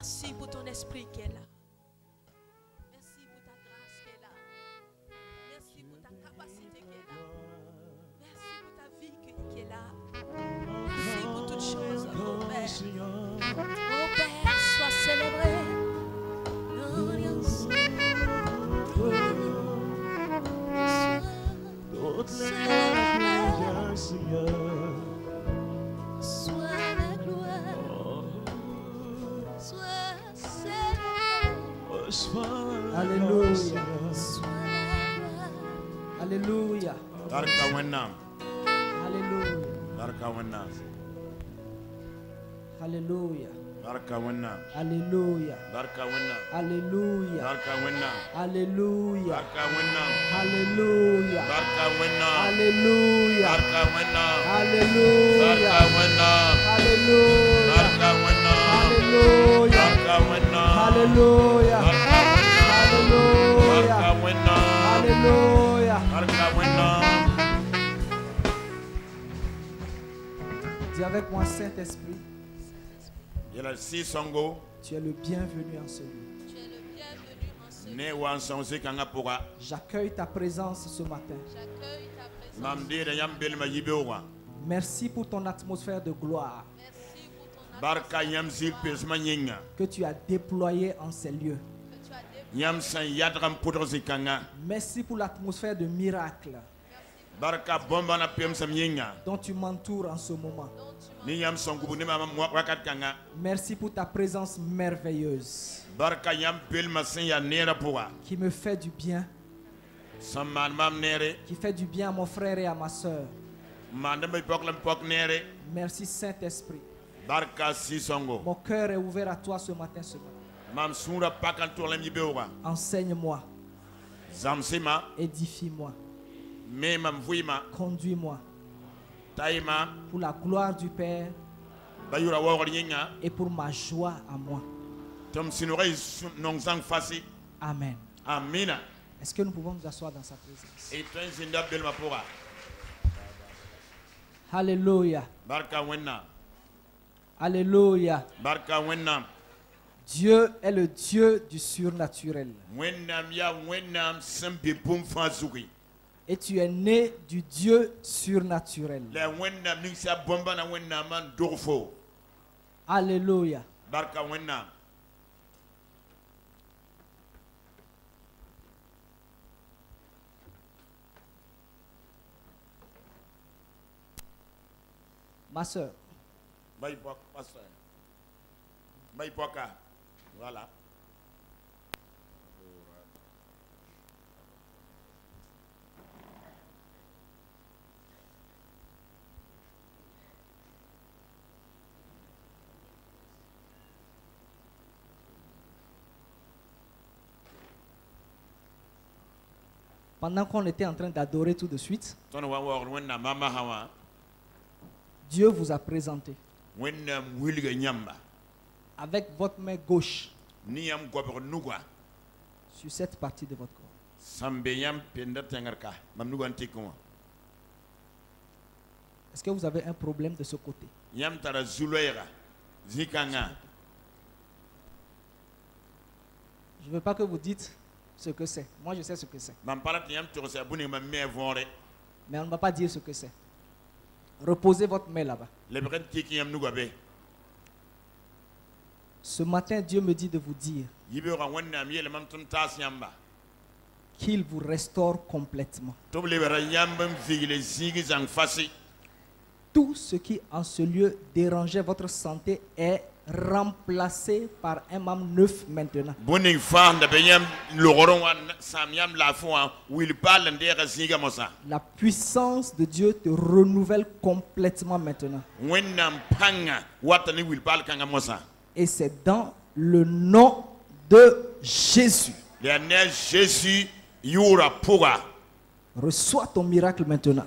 Merci pour ton esprit qui est là. Merci pour ta grâce qui est là. Merci pour ta capacité qui est là. Merci pour ta vie qui est là. Merci pour toutes choses, mon Père. Mon Père, sois célébré. Alléluia. Alléluia. Alléluia. Alléluia. Alléluia. Alléluia. Alléluia. Alléluia. Alléluia. Alléluia. Alléluia. Alléluia. Alléluia. Alléluia. Dis avec moi, Saint-Esprit. Tu es le bienvenu en ce lieu. J'accueille ta présence ce matin. Merci pour ton atmosphère de gloire que tu as déployée en ces lieux. Merci pour l'atmosphère de miracle dont tu m'entoures en ce moment. Merci pour ta présence merveilleuse qui me fait du bien, qui fait du bien à mon frère et à ma soeur. Merci Saint-Esprit. Mon cœur est ouvert à toi ce matin. Enseigne-moi, édifie-moi, conduis-moi pour la gloire du Père et pour ma joie à moi. Amen. Est-ce que nous pouvons nous asseoir dans sa présence? Alléluia. Alléluia. Dieu est le Dieu du surnaturel. Et tu es né du Dieu surnaturel. Alléluia. Ma soeur. Voilà. Pendant qu'on était en train d'adorer tout de suite, Dieu vous a présenté avec votre main gauche sur cette partie de votre corps. Est-ce que vous avez un problème de ce côté? Je ne veux pas que vous dites ce que c'est. Moi, je sais ce que c'est. Mais on ne va pas dire ce que c'est. Reposez votre main là-bas. Ce matin, Dieu me dit de vous dire qu'il vous restaure complètement. Tout ce qui en ce lieu dérangeait votre santé est remplacé par un membre neuf maintenant. La puissance de Dieu te renouvelle complètement maintenant. Et c'est dans le nom de Jésus. Reçois ton miracle maintenant.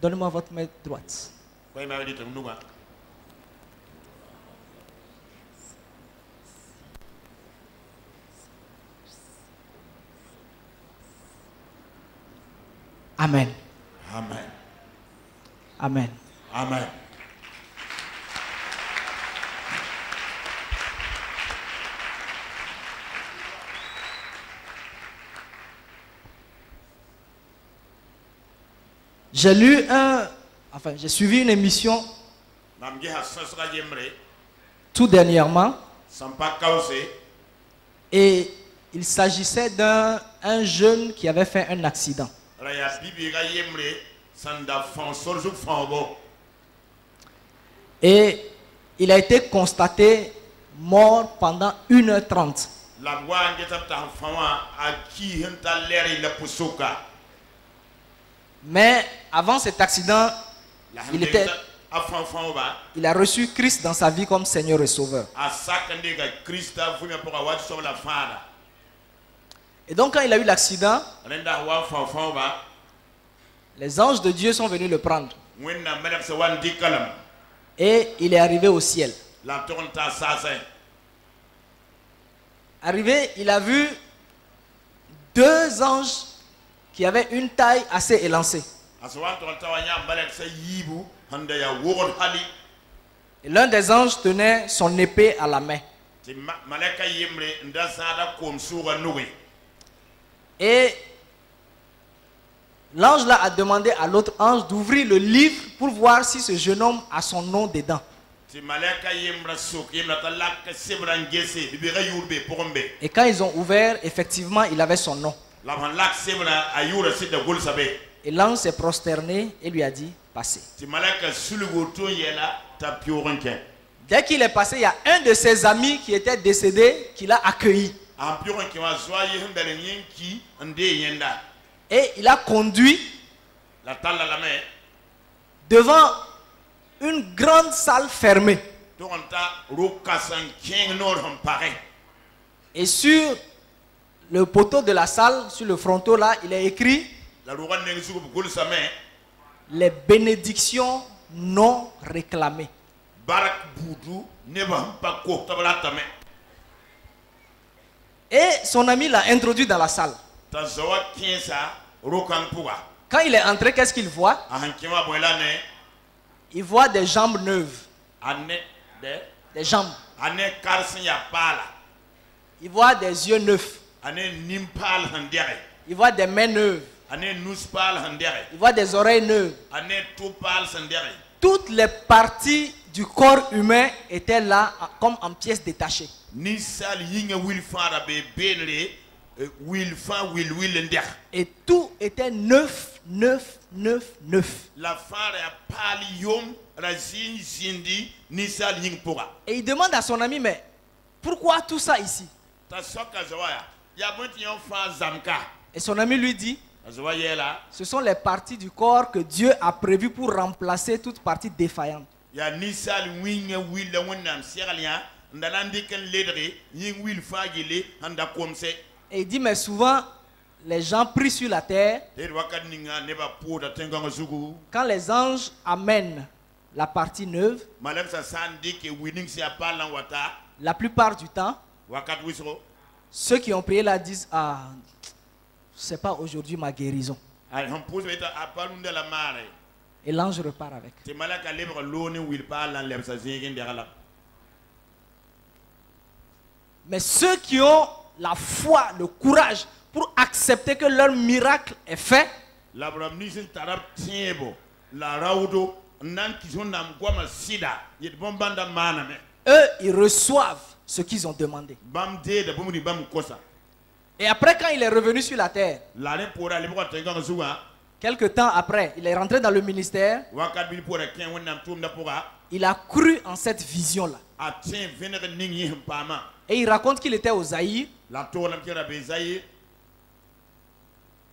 Donnez-moi votre main droite. Amen. Amen. Amen. Amen. J'ai suivi une émission Namge hasasra yemre tout dernièrement sampa kause et il s'agissait d'un jeune qui avait fait un accident. raya bibiga yemre sanda fon sorju fonbo Et il a été constaté mort pendant 1h30. la wa ngeta fawa aki henta leri la pusuka Mais avant cet accident, la il a reçu Christ dans sa vie comme Seigneur et Sauveur. Et donc quand il a eu l'accident, les anges de Dieu sont venus le prendre. Et il est arrivé au ciel. Arrivé, il a vu 2 anges qui avaient une taille assez élancée. Et l'un des anges tenait son épée à la main. Et l'ange là a demandé à l'autre ange d'ouvrir le livre pour voir si ce jeune homme a son nom dedans. Et quand ils ont ouvert, effectivement, il avait son nom. Et l'ange s'est prosterné et lui a dit, passez. Dès qu'il est passé, il y a un de ses amis qui était décédé qui l'a accueilli. Et il a conduit devant une grande salle fermée. Et sur le poteau de la salle, sur le fronton là, il est écrit les bénédictions non réclamées. Et son ami l'a introduit dans la salle. Quand il est entré, qu'est-ce qu'il voit? Il voit des jambes neuves. Des jambes. Il voit des yeux neufs. Il voit des mains neuves. Il voit des oreilles neuves. Toutes les parties du corps humain étaient là comme en pièces détachées. Et tout était neuf, neuf, neuf, neuf. Et il demande à son ami, mais pourquoi tout ça ici? Et son ami lui dit, ce sont les parties du corps que Dieu a prévues pour remplacer toute partie défaillante. Et il dit, mais souvent, les gens pris sur la terre, quand les anges amènent la partie neuve, la plupart du temps, ceux qui ont prié là disent, ah, c'est pas aujourd'hui ma guérison. Et l'ange repart avec. Mais ceux qui ont la foi, le courage pour accepter que leur miracle est fait, eux, ils reçoivent ce qu'ils ont demandé. Et après, quand il est revenu sur la terre, quelque temps après, il est rentré dans le ministère. Il a cru en cette vision-là. Et il raconte qu'il était au Zaïre.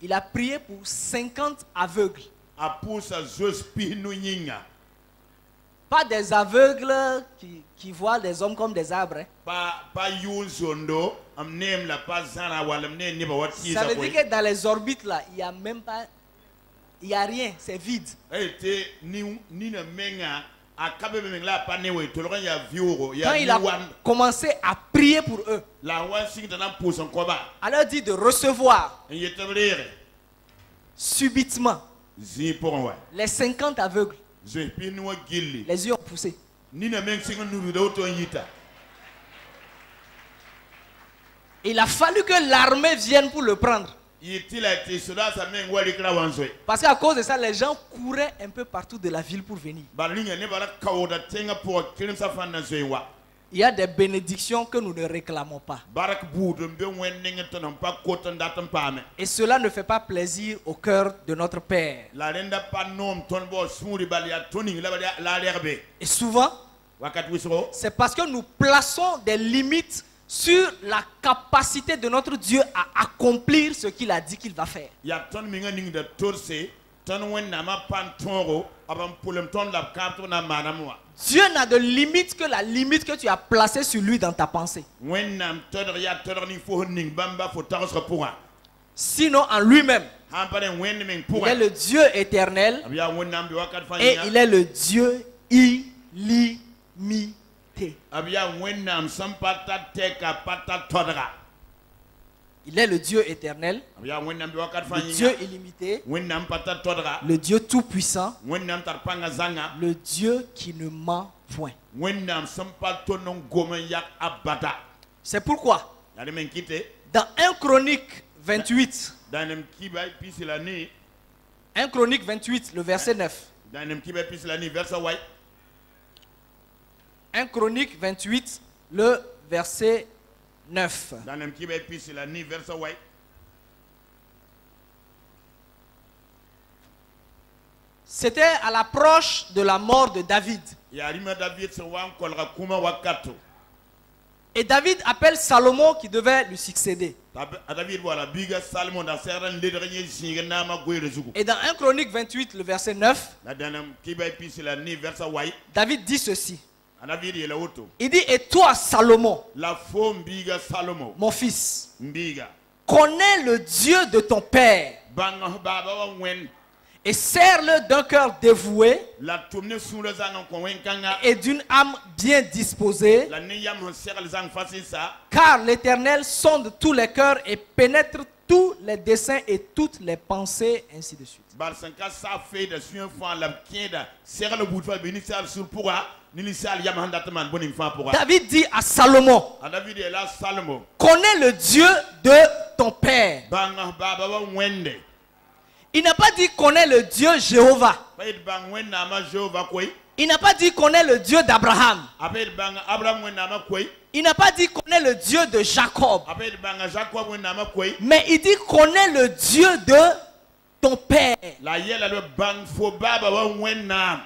Il a prié pour 50 aveugles. Pas des aveugles qui voient des hommes comme des arbres. Ça veut dire que dans les orbites là, il n'y a même pas, il n'y a rien, c'est vide. Quand il a commencé à prier pour eux, à leur dire de recevoir Subitement, zi pour ouais les 50 aveugles, je puis nous gilli les yeux ont poussé. ni na men singa nuru da auto yita Il a fallu que l'armée vienne pour le prendre. il a été cela ça men wali kra wanzoy Parce qu'à cause de ça, les gens couraient un peu partout de la ville pour venir. balinga ne bala kawda tenga pour kirim sa fanna zoy wa Il y a des bénédictions que nous ne réclamons pas. barak boudum be wenninga tonon pa kotan datam pame Et cela ne fait pas plaisir au cœur de notre Père. la renda pa nom ton bo suri balia toning la lerbe Et souvent, wakat wisro c'est parce que nous plaçons des limites sur la capacité de notre Dieu à accomplir ce qu'il a dit qu'il va faire. ya ton minga ning da torse ton wenna ma pan tonro abam pulem ton la kapto na manamwa Dieu n'a de limite que la limite que tu as placée sur lui dans ta pensée. wennam todor ya todor ni fo ning bamba fo taros pour Sinon, en lui-même, hampane wenni men il pour est le Dieu éternel abia wennam bi wakat et fanya il est le Dieu illimité. abia wennam sampata teka pata todra Il est le Dieu éternel, abia wennam bi wakat le fanya Dieu illimité, wennam pata todra le Dieu tout-puissant, wennam tarpanga zanga le Dieu qui ne ment point. wennam sampato non goma yak abada C'est pourquoi, yale men kite dans 1 Chronique 28, danem kiba pisilani 1 Chronique 28, le verset 9. danem kiba pisilani versa way 1 Chronique 28, le verset 9. danem kiba pisilani versa way C'était à l'approche de la mort de David. yarima david se wan kolga kuma wakato Et David appelle Salomon qui devait lui succéder. david wala biga salmon da seran ledrenye singa nama goyre zugu Et dans 1 Chronique 28, le verset 9, na danem kiba pisilani versa way David dit ceci. david yela auto Il dit, et toi, Salomon, la fom biga salomo mon fils, mbiga connais le Dieu de ton père banga baba wa wen et sers-le d'un cœur dévoué la tumne sura zanga ko wen kanga et d'une âme bien disposée, la ne yam on seral zang fasi sa car l'Éternel sonde tous les cœurs et pénètre tous les desseins et toutes les pensées, ainsi de suite. bar sanka sa fe da suyen fa la kieda seral bout fa benisal sur pourra ni sal yam handatman bonin fa pourra David dit à Salomon, david est là salomo connais le Dieu de ton père. banga baba wa wende Il n'a pas dit connais le Dieu Jéhovah. payit bang wen na ma jehova koy Il n'a pas dit connais le Dieu d'Abraham. apayit banga abraham wen na ma koy Il n'a pas dit connais le Dieu de Jacob. apayit banga jacob wen na ma koy Mais il dit connais le Dieu de ton père. la yela le bang fo baba wa wen na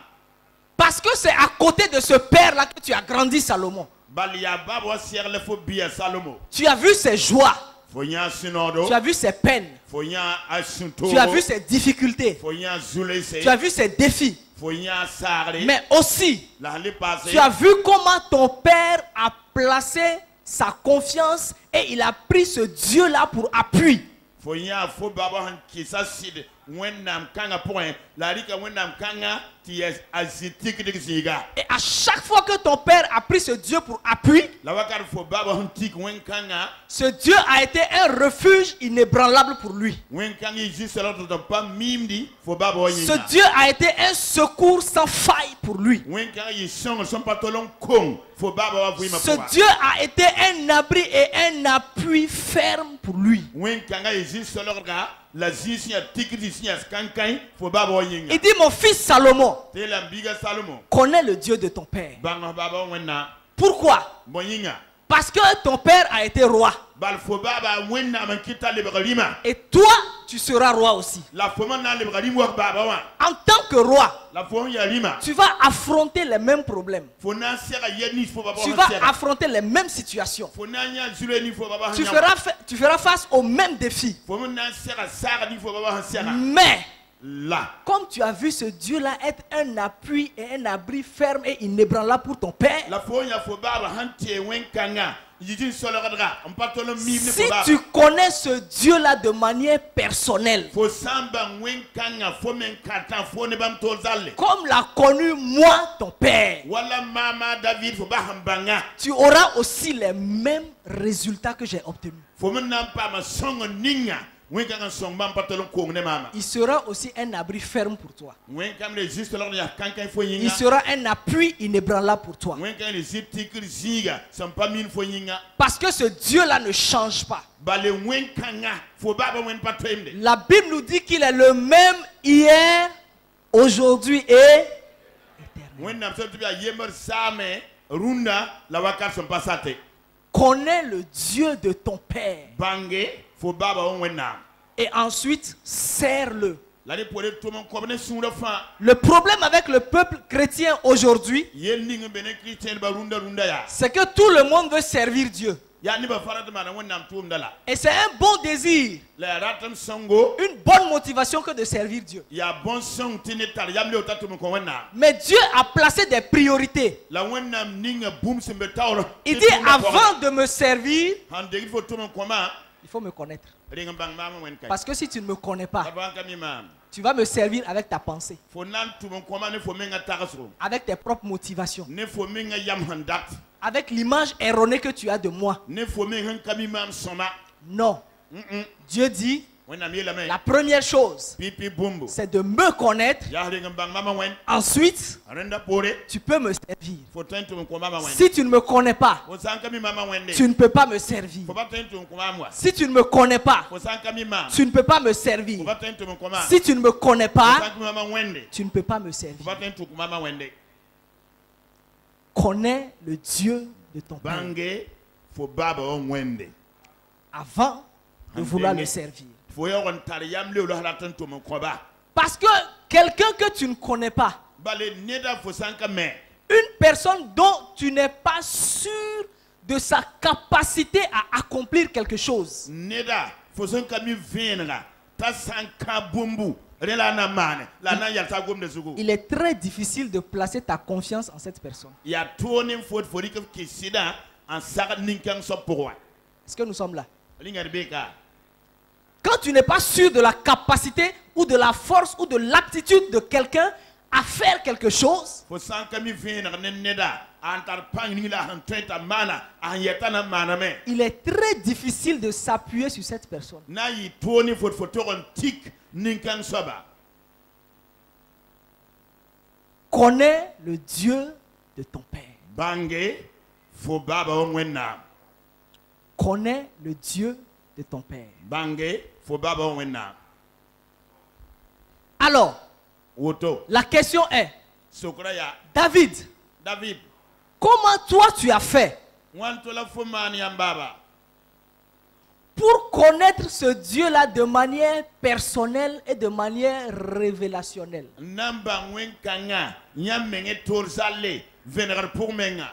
Parce que c'est à côté de ce père-là que tu as grandi, Salomon. bal ya baba wa serle fo biya salomo Tu as vu ses joies. fonya sinodo Tu as vu ses peines. fonya asunto Tu as vu ses difficultés. fonya zulese Tu as vu ses défis. fonya sare Mais aussi, la le passé tu as vu comment ton père a placé sa confiance et il a pris ce Dieu-là pour appui. fonya fo baba han kisa sid wennam kanga point la rika wennam kanga ti azitik dik ziga Et à chaque fois que ton père a pris ce Dieu pour appui, la wakar fo baba han tik wen kanga ce Dieu a été un refuge inébranlable pour lui. wen kangi juste là to pas mimdi fo baba wa Ce yinga Dieu a été un secours sans faille pour lui. wen kangi son patolon kong fo baba wa vuima Ce pour Dieu a été un abri et un appui ferme pour lui. wen kanga juste là la zisia tikiti sia kankai fo baba wa yinga Il dit, mon fils Salomon, te la biga salomo connais le Dieu de ton père. banga baba wenna Pourquoi? bon yinga Parce que ton père a été roi. bal fo baba wenna man kita le bagalima Et toi, tu seras roi aussi. la fo man na le bagalim wa baba wa En tant que roi, la fo ya lima tu vas affronter les mêmes problèmes. fo na sera yeni fo baba Tu wa vas sera affronter les mêmes situations. fo na nya zule ni fo baba Tu ha feras face aux mêmes défis. fo man na sera sara ni fo baba ha sera Mais, là comme tu as vu ce Dieu-là être un appui et un abri ferme et inébranlable pour ton père, la fo ya fo baba hantie wen kanga yiji solo gadra on patolo mi ni si fo baba tu connais ce Dieu-là de manière personnelle, fo samba wen kanga fo men katan fo ne bam to zalle comme l'a connu moi, ton père, wala mama david fo ba hambanga tu auras aussi les mêmes résultats que j'ai obtenus. fo men na pa ma songo ninga wen kan song bam patalon ko ne mama il sera aussi un abri ferme pour toi. wen kan le juste lor ya kan fo Il yinga sera un appui inébranlable pour toi. wen kan le zitikir ziga sam pa min fo yinga Parce que ce Dieu-là ne change pas. bale wen kanga fo baba wen patemde La Bible nous dit qu'il est le même hier, aujourd'hui et éternellement. wen nam so tibia yemer same runda la wakat sam pasate Connais le Dieu de ton Père bange fo baba on wen nam et ensuite sers-le. la ni pore to mon ko ne sura fa Le problème avec le peuple chrétien aujourd'hui, yel ninga bene christian ba runda ya c'est que tout le monde veut servir Dieu. ya ni ba farata mana wen nam tum dala Et c'est un bon désir, la ratam sango une bonne motivation que de servir Dieu. ya bon song tinitar yamle otatum ko wen nam Mais Dieu a placé des priorités. la wen nam ninga boom sembe tawro Il dit, avant de me servir, han de fo tum ko ma il faut me connaître. ringa bang mama wen kai Parce que si tu ne me connais pas, abanka mi mam tu vas me servir avec ta pensée, fo nan tum ko ma ne fo menga tagasro avec tes propres motivations, ne fo menga yam handat avec l'image erronée que tu as de moi. ne fo menga kami mam soma Non. Dieu dit, wen nam yela me la première chose, pipi bumbu c'est de me connaître. ya ringa bang mama wen Ensuite, renda pore tu peux me servir. fo tentum ko mama wen Si tu ne me connais pas, fo sanka mi mama wen de tu ne peux pas me servir. fo ba tentum ko mama Si tu ne me connais pas, fo sanka mi mam tu ne peux pas me fo servir. ba tentum ko mama Si tu ne me connais fo pas, sanka mi mama wen de tu ne peux pas me fo servir. ba tentum ko mama wen de Connais le Dieu de ton Père bange fo baba on wende avant de vouloir le servir. fo ya won tar yamle lo halatan to mon ko ba Parce que quelqu'un que tu ne connais pas, bale neda fo sanka me une personne dont tu n'es pas sûr de sa capacité à accomplir quelque chose, neda fo sanka mi venga ta sanka bumbu rela na mane la na yalta gom de zugo il est très difficile de placer ta confiance en cette personne. ya tonim fo fo rik ki sida en sagat ninkan so pourwa Est-ce que nous sommes là? lingar beka Quand tu n'es pas sûr de la capacité ou de la force ou de l'aptitude de quelqu'un à faire quelque chose, fo sanka mi venga ne neda antar pang ni la han tenta mana an yetana mana me il est très difficile de s'appuyer sur cette personne. na yi toni fo fo toron tik ninkan soba Connais le Dieu de ton Père. bange fo baba on wenna Connais le Dieu de ton Père. bange fo baba on wenna Alors, woto la question est, sokraya David, david comment toi tu as fait wanto la fo man yam baba pour connaître ce Dieu-là de manière personnelle et de manière révélationnelle? namba wen kanga nyam menge torsale venegar pour menga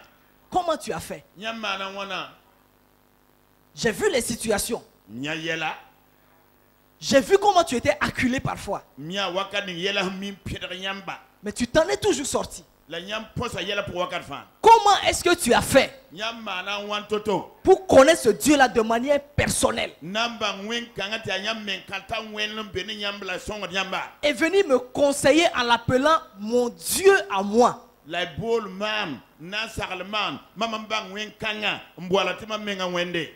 Comment tu as fait? nyam mana wana J'ai vu les situations. nya yela J'ai vu comment tu étais acculé parfois. nya wakani yela mi pedre nyamba Mais tu t'en es toujours sorti. la nyam posa yela pour wakat fan Comment est-ce que tu as fait nyam mana wantoto pour connaître ce Dieu-là de manière personnelle namba wen kanga ta nyam men kanta wen bene nyam la songa nyamba et venir me conseiller en l'appelant mon Dieu à moi? la bol mam na sarleman mama bang wen kanga mbwala tima menga wende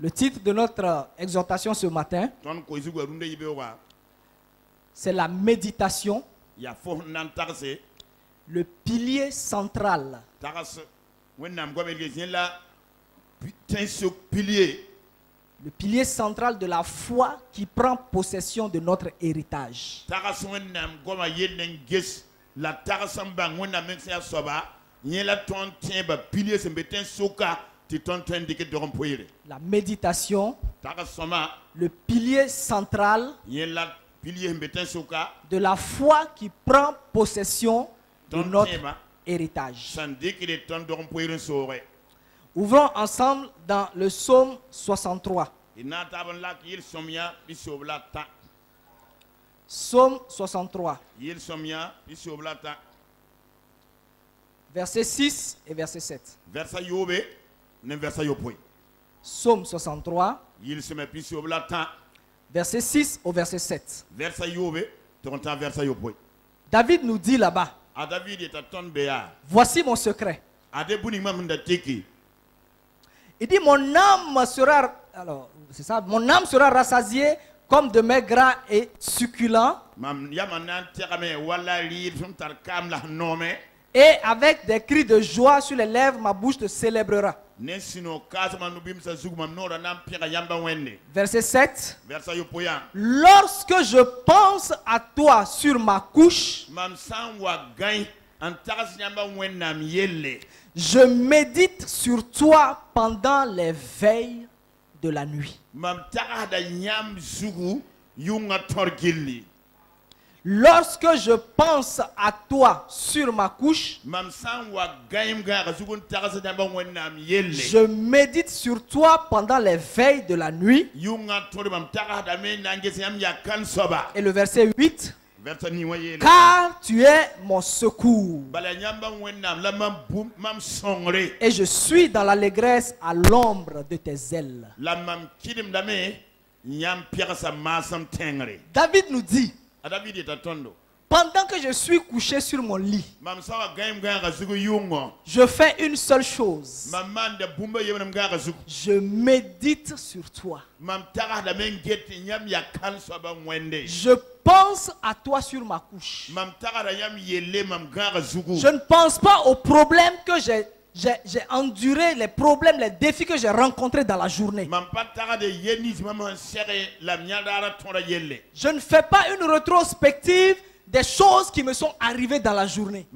Le titre de notre exhortation ce matin, ton ko izugo runde yibe wa c'est la méditation, ya fo nan tarse le pilier central taras wen nam gomel ge la putain ce pilier le pilier central de la foi qui prend possession de notre héritage. taras wen nam goma yeden ges la tarasam bang wen nam se soba yela ton tiba pilier se beten soka ti ton ton dike de rompoire La méditation, taras soma le pilier central yela pilier beten soka de la foi qui prend possession de ton notre tiba héritage. san dike de ton de rompoire sore Ouvrons ensemble dans le psaume 63. ina taban lak yil somya bisobla ta Psaume 63, yil somya bisobla ta versets 6 et verset 7. versa yobe ne versa yopoi Psaume 63, yil sema bisobla ta verset 6 au verset 7. versa yobe ton ta versa yopoi David nous dit là-bas, a david est ton beya voici mon secret. a de buni mam nda teki Il dit, mon âme sera alors, c'est ça, mon âme sera rassasiée comme de mets gras et succulents. Et avec des cris de joie sur les lèvres, ma bouche te célébrera. Verset 7. Lorsque je pense à toi sur ma couche, je médite sur toi pendant les veilles de la nuit. Lorsque je pense à toi sur ma couche, je médite sur toi pendant les veilles de la nuit. Et le verset 8. Car tu es mon secours. Et je suis dans l'allégresse à l'ombre de tes ailes. David nous dit, pendant que je suis couché sur mon lit, je fais une seule chose. Je médite sur toi. Je pense à toi sur ma couche. Je ne pense pas aux problèmes que j'ai enduré, les problèmes, les défis que j'ai rencontrés dans la journée. Je ne fais pas une rétrospective des choses qui me sont arrivées dans la journée.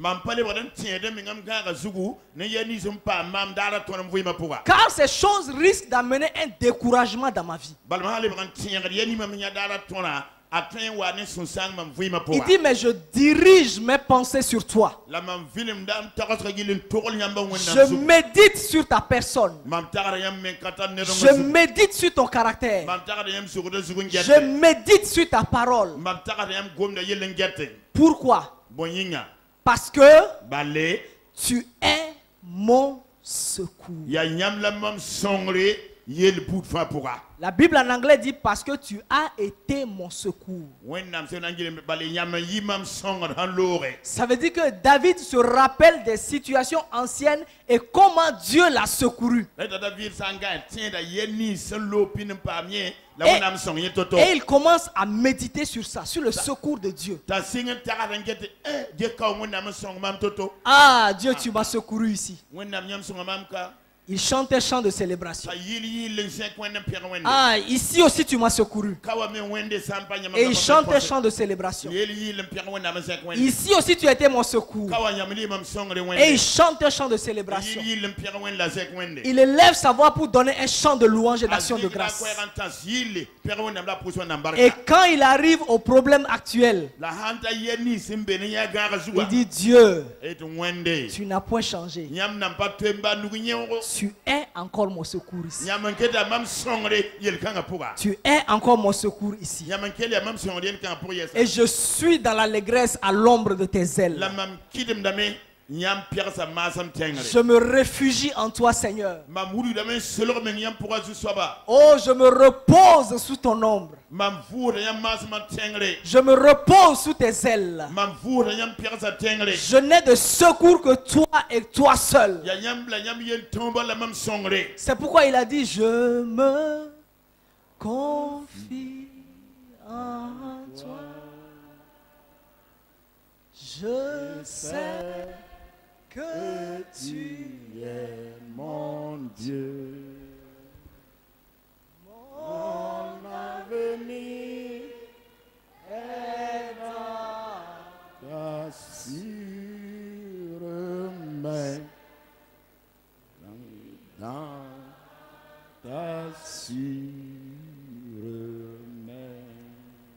Car ces choses risquent d'amener un découragement dans ma vie. Il dit, mais je dirige mes pensées sur toi. Je médite sur ta personne. Je médite sur ton caractère. Je médite sur ta parole. Pourquoi? Parce que tu es mon secours. La Bible en anglais dit parce que tu as été mon secours. Ça veut dire que David se rappelle des situations anciennes et comment Dieu l'a secouru. Et il commence à méditer sur ça, sur le secours de Dieu. Ah, Dieu, tu m'as secouru ici. Il chante un chant de célébration. Ah, ici aussi tu m'as secouru. Et il chante un chant de célébration. Ici aussi tu as été mon secours. Et il chante un chant de célébration. Il élève sa voix pour donner un chant de louange et d'action de grâce. Et quand il arrive au problème actuel, il dit, Dieu, tu n'as point changé. Tu es encore mon secours ici. Tu es encore mon secours ici. Et je suis dans l'allégresse à l'ombre de tes ailes. Je me réfugie en toi, Seigneur. Oh, je me repose sous ton ombre. Je me repose sous tes ailes. Je n'ai de secours que toi et toi seul. C'est pourquoi il a dit, je me confie en toi. Je sais que tu es mon Dieu, mon avenir est dans ta sûre main, dans ta sûre main.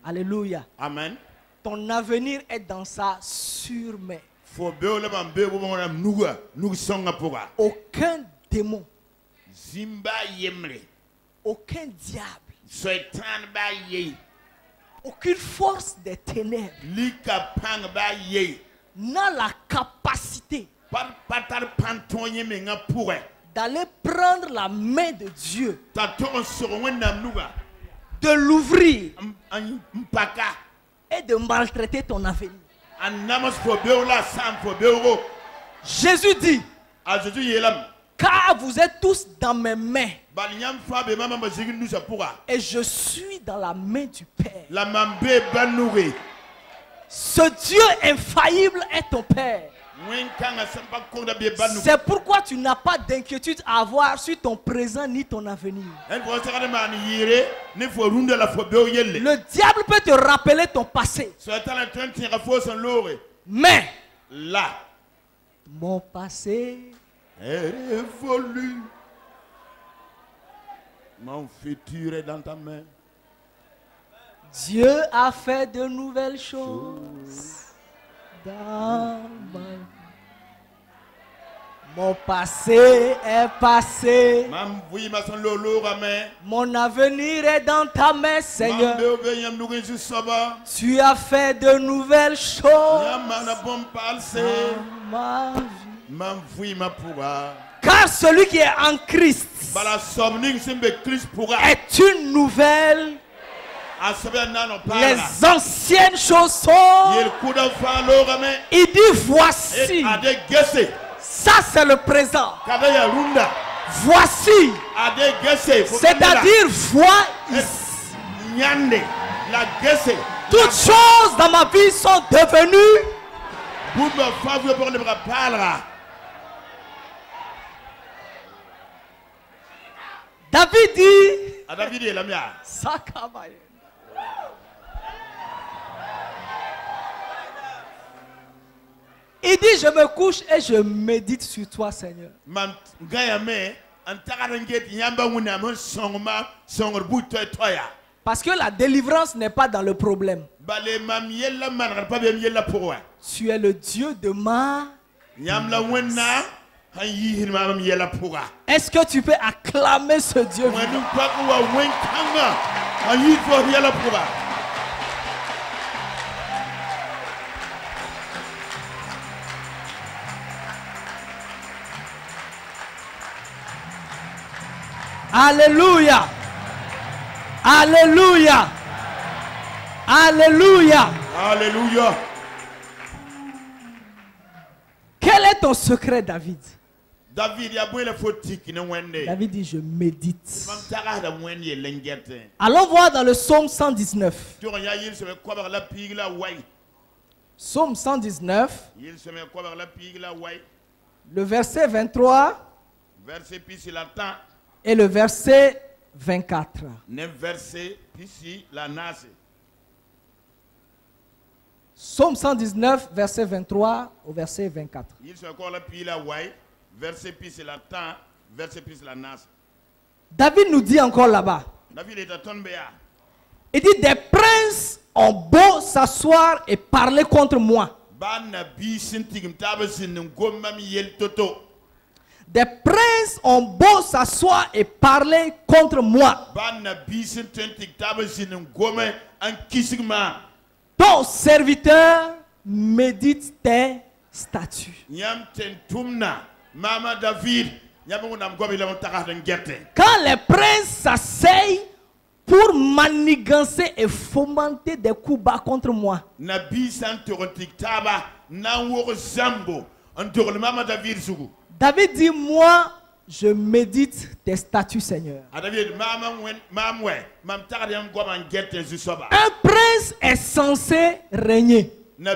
Alléluia. Amen. Ton avenir est dans sa sûre main. Aucun démon, aucun diable, aucune force des ténèbres n'a la capacité d'aller prendre la main de Dieu, de l'ouvrir et de maltraiter ton avenir. Jésus Jésus dit, Car vous êtes tous dans mes mains. Et je suis dans la main du Père. Ce Dieu infaillible est ton Père. C'est pourquoi tu n'as pas d'inquiétude à avoir sur ton présent ni ton avenir. Le diable peut te rappeler ton passé. Mais là, mon passé est révolu. Mon futur est dans ta main. Dieu a fait de nouvelles choses dans ma vie. Mon passé est passé. Mon avenir est dans ta main, Seigneur. Tu as fait de nouvelles choses dans ma vie. Car celui qui est en Christ est une nouvelle. Les anciennes choses sont. Il dit voici. Ça c'est le présent. Voici. C'est-à-dire vois ici. Toutes choses dans ma vie sont devenues. David dit. Il dit, je me couche et je médite sur toi, Seigneur. Parce que la délivrance n'est pas dans le problème. Tu es le Dieu de ma. Est-ce que tu peux acclamer ce Dieu? Alléluia. Alléluia. Alléluia. Alléluia. Quel est ton secret, David? David dit, je médite. Allons voir dans le psaume 119. Psaume 119. Le verset 23. Et le verset 24. Psaume 119, verset 23 au verset 24. David nous dit encore là-bas. Il dit, des princes ont beau s'asseoir et parler contre moi. Des princes ont beau s'asseoir et parler contre moi. Ton serviteur médite tes statuts. Quand les princes s'asseyent pour manigancer et fomenter des coups bas contre moi, David dit, moi, je médite tes statuts, Seigneur. Un prince est censé régner. Un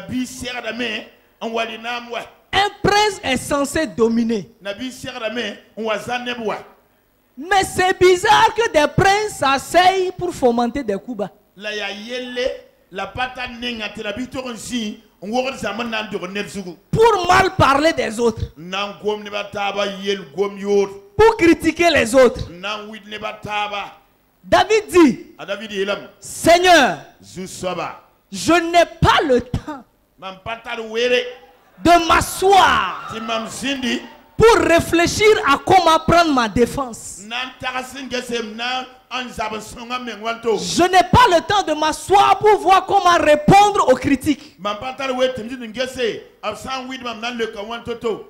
prince est censé dominer. Mais c'est bizarre que des princes s'asseyent pour fomenter des coups bas. Pour mal parler des autres. Pour critiquer les autres. David dit, Seigneur, je n'ai pas le temps de m'asseoir pour réfléchir à comment prendre ma défense. Je n'ai pas le temps de m'asseoir pour voir comment répondre aux critiques.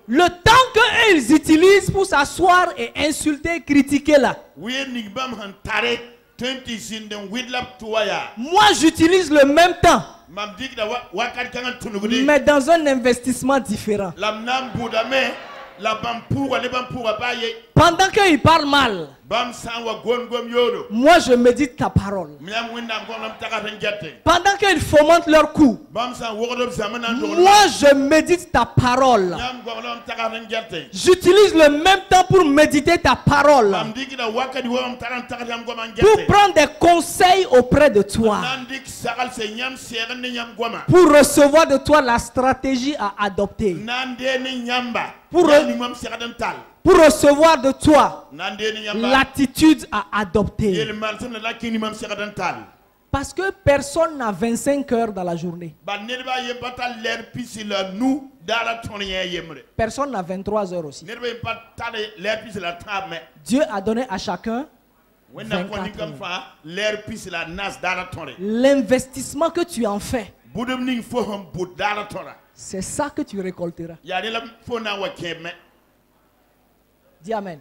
Le temps qu'ils utilisent pour s'asseoir et insulter, critiquer là. Moi j'utilise le même temps, mais dans un investissement différent. Pendant qu'il parle mal, moi je médite ta parole. Pendant qu'ils fomentent leur coup, moi je médite ta parole. J'utilise le même temps pour méditer ta parole, pour prendre des conseils auprès de toi, pour recevoir de toi la stratégie à adopter, pour recevoir de toi l'attitude à adopter. Parce que personne n'a 25 heures dans la journée. Personne n'a 23 heures aussi. Dieu a donné à chacun 24 heures. L'investissement que tu en fais, c'est ça que tu récolteras. Dis Amen.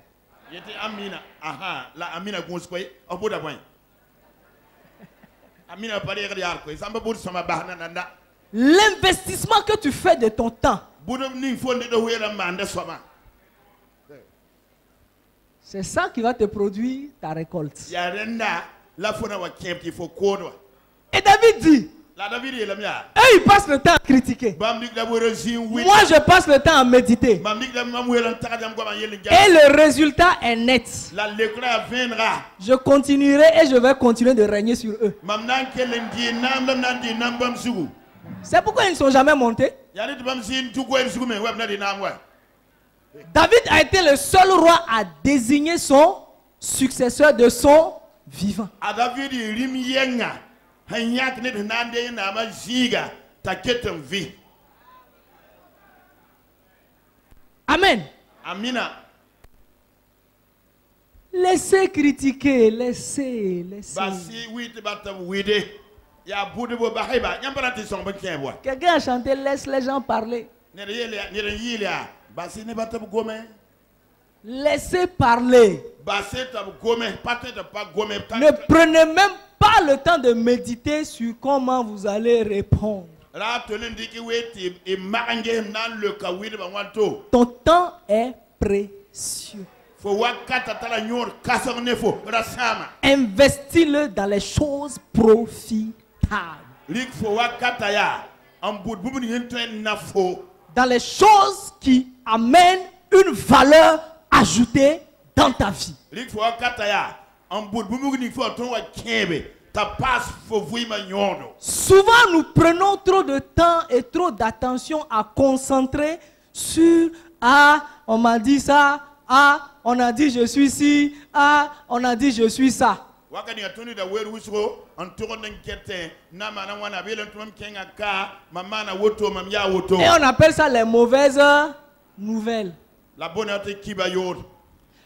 L'investissement que tu fais de ton temps, c'est ça qui va te produire ta récolte. Et David dit, eux ils passent le temps à critiquer. Moi je passe le temps à méditer. Et le résultat est net. Je continuerai et je vais continuer de régner sur eux. C'est pourquoi ils ne sont jamais montés. David a été le seul roi à désigner son successeur de son vivant. Amen. Amina. Laissez critiquer, laissez. Quelqu'un a chanté, laisse les gens parler. Laissez parler. Ne prenez même pas le temps de méditer sur comment vous allez répondre. Ton temps est précieux. Investis-le dans les choses profitables. Dans les choses qui amènent une valeur ajoutée dans ta vie. Souvent nous prenons trop de temps et trop d'attention à concentrer sur on m'a dit ça, on a dit je suis ci, on a dit je suis ça. Et on appelle ça les mauvaises nouvelles.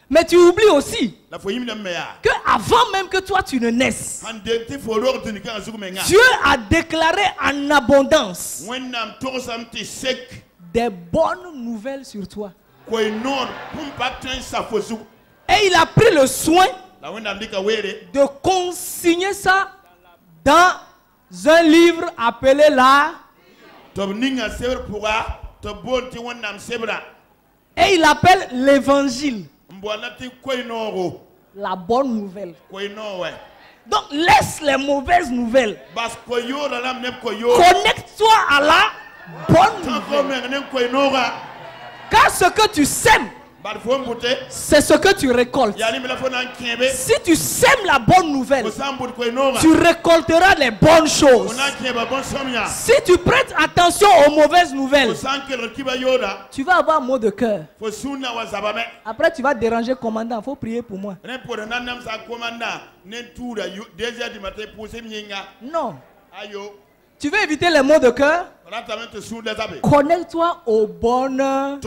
Mais tu oublies aussi que avant même que toi tu ne naisses, Dieu a déclaré en abondance des bonnes nouvelles sur toi. Et il a pris le soin de consigner ça dans un livre appelé et il appelle l'évangile. La bonne nouvelle. Donc laisse les mauvaises nouvelles. Connecte-toi à la bonne nouvelle. Car ce que tu sèmes, c'est ce que tu récoltes. Si tu sèmes la bonne nouvelle, tu récolteras les bonnes choses. Si tu prêtes attention aux mauvaises nouvelles, tu vas avoir mot de cœur. Après tu vas déranger le commandant. Il faut prier pour moi. Non. Tu veux éviter les mots de cœur? Connecte-toi aux bonnes.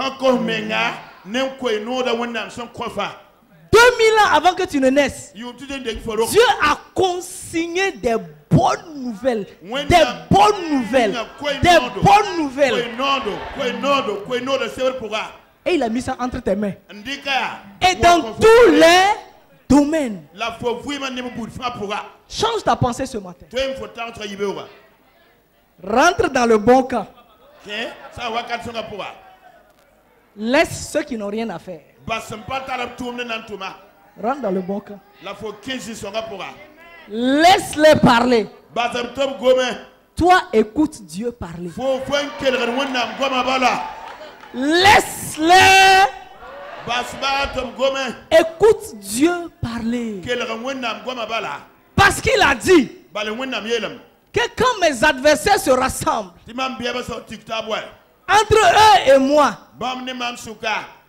2000 ans avant que tu ne naisses, Dieu a consigné des bonnes nouvelles. Des bonnes nouvelles. Des bonnes nouvelles. Et il a mis ça entre tes mains. Et dans tous les domaines. Change ta pensée ce matin. Rentre dans le bon camp. Laisse ceux qui n'ont rien à faire. Rentre dans le bon camp. Laisse-les parler. Toi, écoute Dieu parler. Laisse-les. Écoute Dieu parler. Parce qu'il a dit que quand mes adversaires se rassemblent entre eux et moi,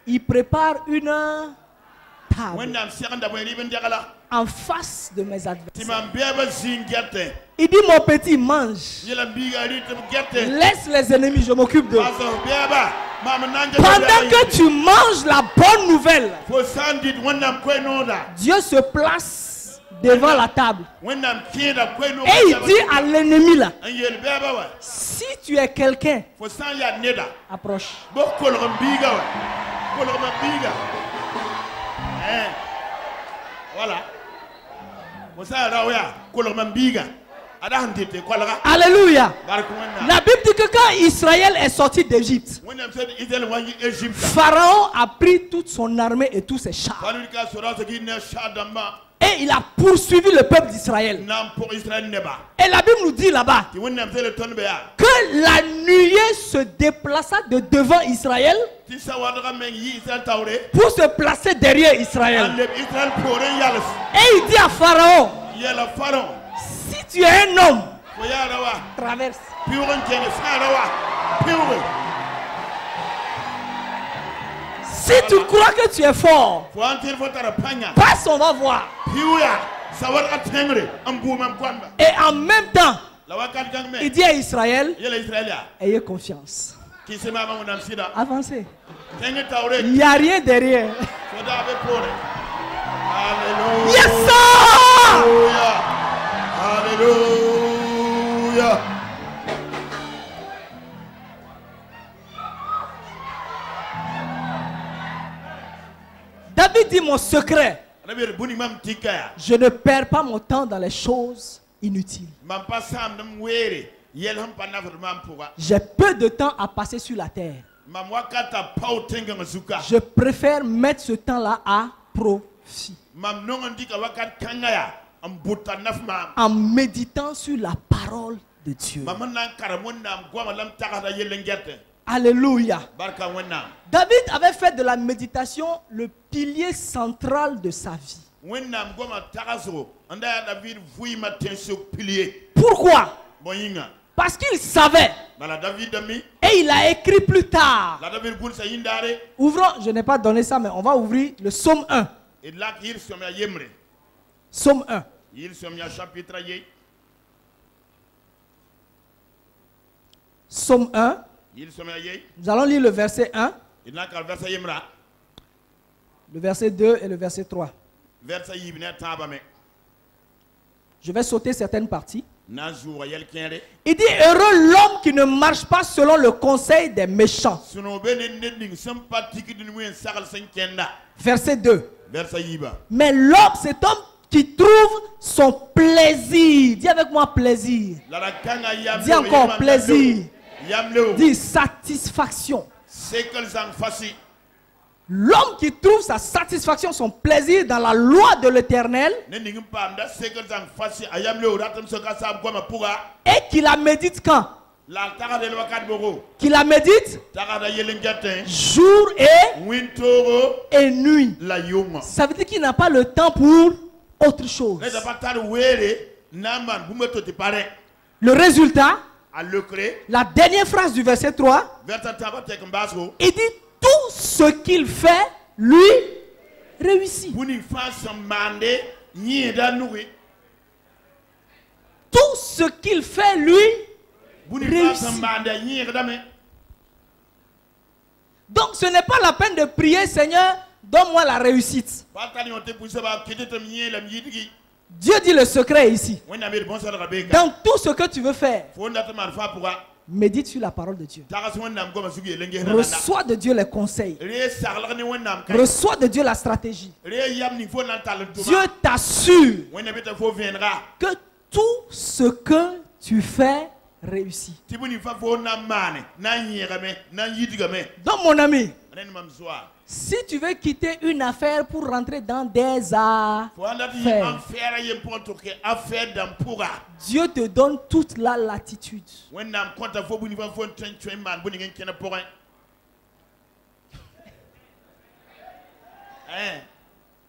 ils préparent une table en face de mes adversaires. Il dit, mon petit, mange. Laisse les ennemis, je m'occupe d'eux. Pendant que tu manges la bonne nouvelle, Dieu se place devant la table. Et il dit à l'ennemi là, si tu es quelqu'un, approche. Voilà. Alléluia. La Bible dit que quand Israël est sorti d'Égypte, Pharaon a pris toute son armée et tous ses chars. Et il a poursuivi le peuple d'Israël. Et la Bible nous dit là-bas que la nuée se déplaça de devant Israël pour se placer derrière Israël. Et il dit à Pharaon, si tu es un homme, traverse. Si tu crois que tu es fort, passe, on va voir. Et en même temps, il dit à Israël, ayez confiance. Avancez. Il n'y a rien derrière. Yes, sir! Alléluia. David dit mon secret. Je ne perds pas mon temps dans les choses inutiles. J'ai peu de temps à passer sur la terre. Je préfère mettre ce temps-là à profit. En méditant sur la parole de Dieu. Alléluia. David avait fait de la méditation le pilier central de sa vie. Pourquoi? Parce qu'il savait. Et il a écrit plus tard. Ouvrons, je n'ai pas donné ça, mais on va ouvrir le psaume 1. Psaume 1. Psaume 1. Nous allons lire le verset 1, le verset 2 et le verset 3. Je vais sauter certaines parties. Il dit, heureux l'homme qui ne marche pas selon le conseil des méchants. Verset 2. Mais l'homme, cet homme qui trouve son plaisir. Dis avec moi plaisir. Dis encore plaisir. Dis satisfaction. L'homme qui trouve sa satisfaction, son plaisir dans la loi de l'Éternel et qui la médite quand? Qui la médite jour et nuit. Ça veut dire qu'il n'a pas le temps pour autre chose. Le résultat, la dernière phrase du verset 3, il dit tout ce qu'il fait, lui, réussit. Tout ce qu'il fait, lui, réussit. Donc ce n'est pas la peine de prier, Seigneur, donne-moi la réussite. Dieu dit le secret ici. Dans tout ce que tu veux faire, médite sur la parole de Dieu. Reçois de Dieu les conseils. Reçois de Dieu la stratégie. Dieu t'assure que tout ce que tu fais réussi. Donc mon ami, si tu veux quitter une affaire pour rentrer dans des affaires, Dieu te donne toute la latitude.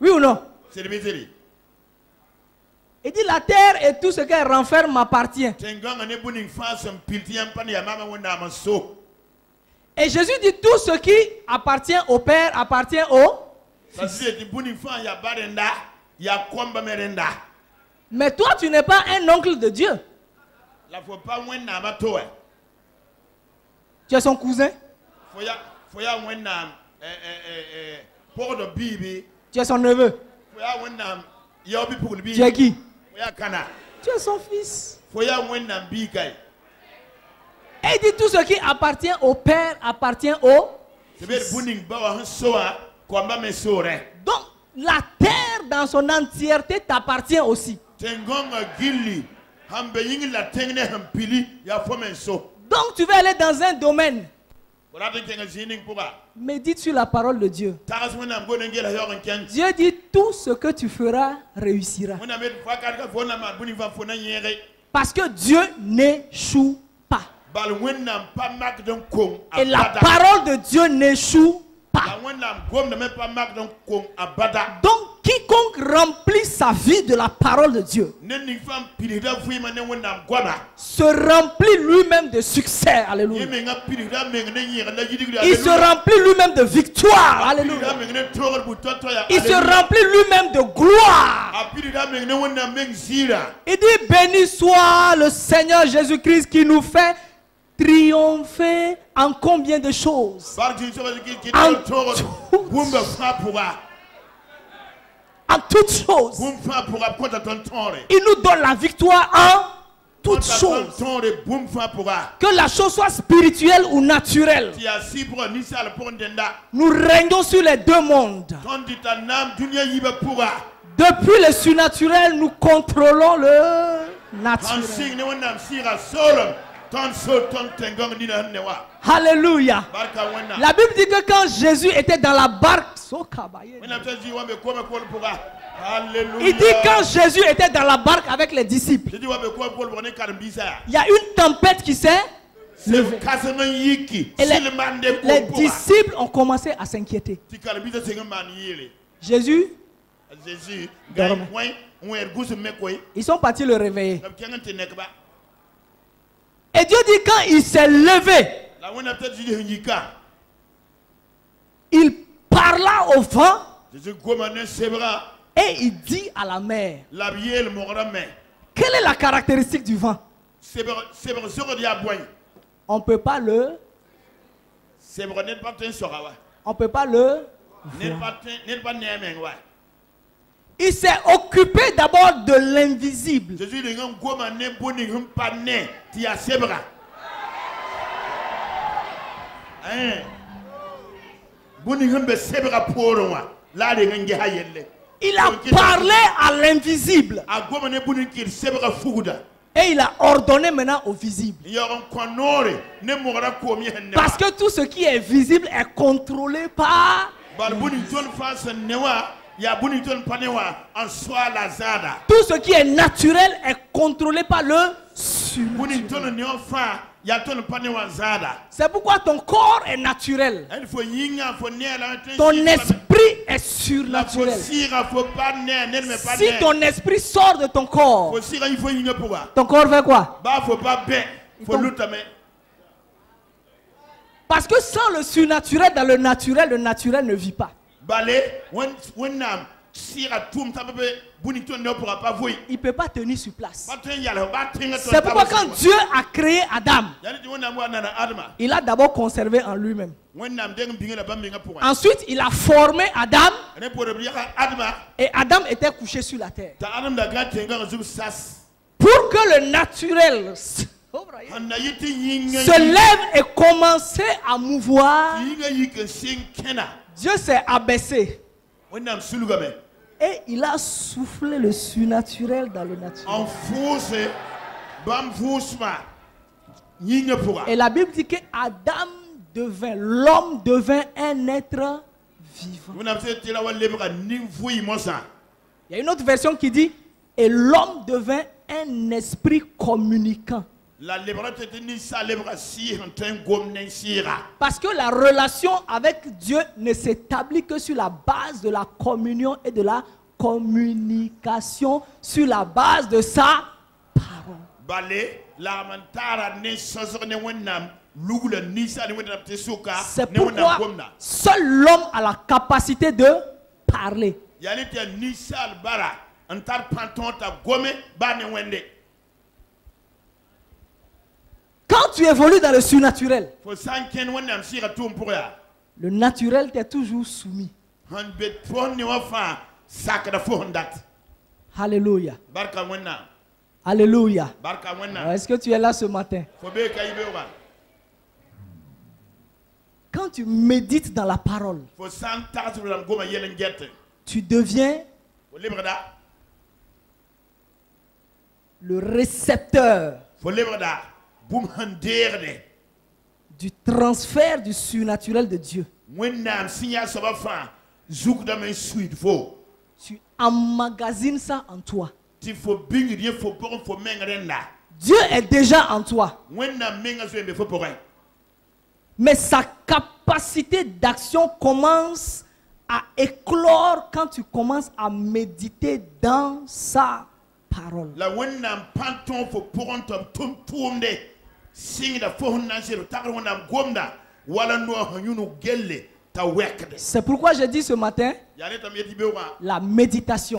Oui ou non? Il dit la terre et tout ce qu'elle renferme m'appartient. Et Jésus dit tout ce qui appartient au Père appartient au Fils. Mais toi tu n'es pas un oncle de Dieu. Tu es son cousin. Tu es son neveu. Tu es qui? Tu es son fils. Et il dit tout ce qui appartient au Père appartient au Fils. Donc la terre dans son entièreté t'appartient aussi. Donc tu vas aller dans un domaine. Médite sur la parole de Dieu. Dieu dit tout ce que tu feras réussira. Parce que Dieu n'échoue pas. Et la parole de Dieu n'échoue pas. Donc quiconque remplit sa vie de la parole de Dieu se remplit lui-même de succès. Alléluia. Il se remplit lui-même de victoire. Alléluia. Il se remplit lui-même de gloire. Il dit béni soit le Seigneur Jésus-Christ qui nous fait triompher en combien de choses? En toutes choses. Il nous donne la victoire en toutes choses. Que la chose soit spirituelle ou naturelle. Nous régnons sur les deux mondes. Depuis le surnaturel, nous contrôlons le naturel. Alléluia. La Bible dit que quand Jésus était dans la barque, il dit quand Jésus était dans la barque avec les disciples, il y a une tempête qui s'est levée. Et les disciples ont commencé à s'inquiéter. Jésus dormait. Ils sont partis le réveiller. Et Dieu dit quand il s'est levé, il parla au vent et il dit à la mer. Quelle est la caractéristique du vent? On ne peut pas le... On peut pas le... Il s'est occupé d'abord de l'invisible. Il a parlé à l'invisible. Et il a ordonné maintenant au visible. Parce que tout ce qui est visible est contrôlé par... Tout ce qui est naturel est contrôlé par le surnaturel. C'est pourquoi ton corps est naturel. Ton esprit est surnaturel. Si ton esprit sort de ton corps, ton corps fait quoi? Parce que sans le surnaturel dans le naturel ne vit pas. Il ne peut pas tenir sur place. C'est pourquoi quand Dieu a créé Adam, il a d'abord conservé en lui-même. Ensuite, il a formé Adam. Et Adam était couché sur la terre. Pour que le naturel se lève et commence à mouvoir, Dieu s'est abaissé. Et il a soufflé le surnaturel dans le naturel. Et la Bible dit que Adam devint, l'homme devint un être vivant. Il y a une autre version qui dit, et l'homme devint un esprit communicant. Parce que la relation avec Dieu ne s'établit que sur la base de la communion et de la communication, sur la base de sa parole. C'est pourquoi seul l'homme a la capacité de parler. Quand tu évolues dans le surnaturel, le naturel t'est toujours soumis. Alléluia. Alléluia. Est-ce que tu es là ce matin? Quand tu médites dans la parole, tu deviens le récepteur du transfert du surnaturel de Dieu. Tu emmagasines ça en toi. Dieu est déjà en toi. Mais sa capacité d'action commence à éclore quand tu commences à méditer dans sa parole. C'est pourquoi j'ai dit ce matin, la méditation,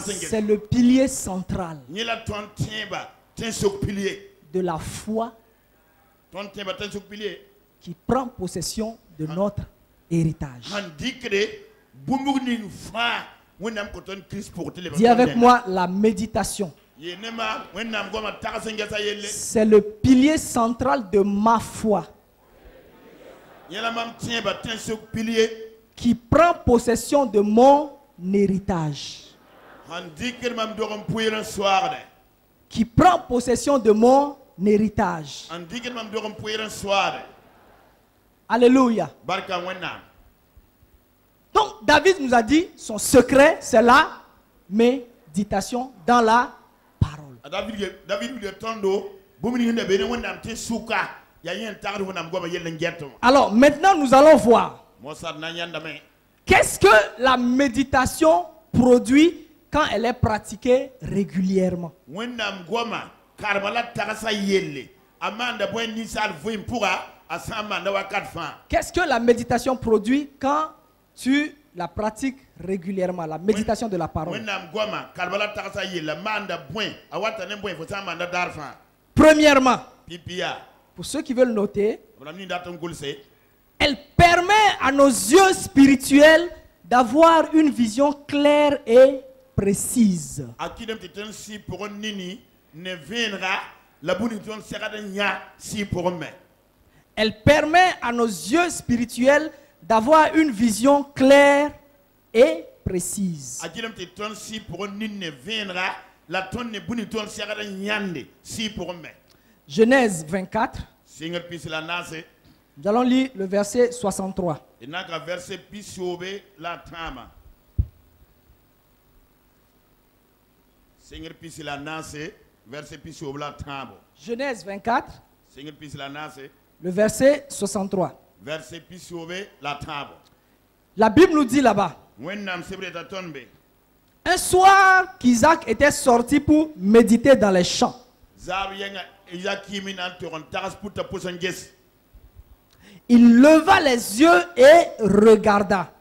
c'est le pilier central de la foi qui prend possession de notre héritage. Dis avec moi la méditation. C'est le pilier central de ma foi qui prend possession de mon héritage. Qui prend possession de mon héritage. Alléluia. Donc David nous a dit son secret c'est la méditation dans la parole. Alors maintenant nous allons voir qu'est-ce que la méditation produit quand elle est pratiquée régulièrement. Qu'est-ce que la méditation produit quand tu la pratiques régulièrement, la méditation de la parole? Premièrement, pour ceux qui veulent noter, elle permet à nos yeux spirituels d'avoir une vision claire et précise. Elle permet à nos yeux spirituels d'avoir une vision claire et précise. Genèse 24. Nous allons lire le verset 63. Genèse 24. Le verset 63. La Bible nous dit là-bas. Un soir qu'Isaac était sorti pour méditer dans les champs. Il leva les yeux et regarda.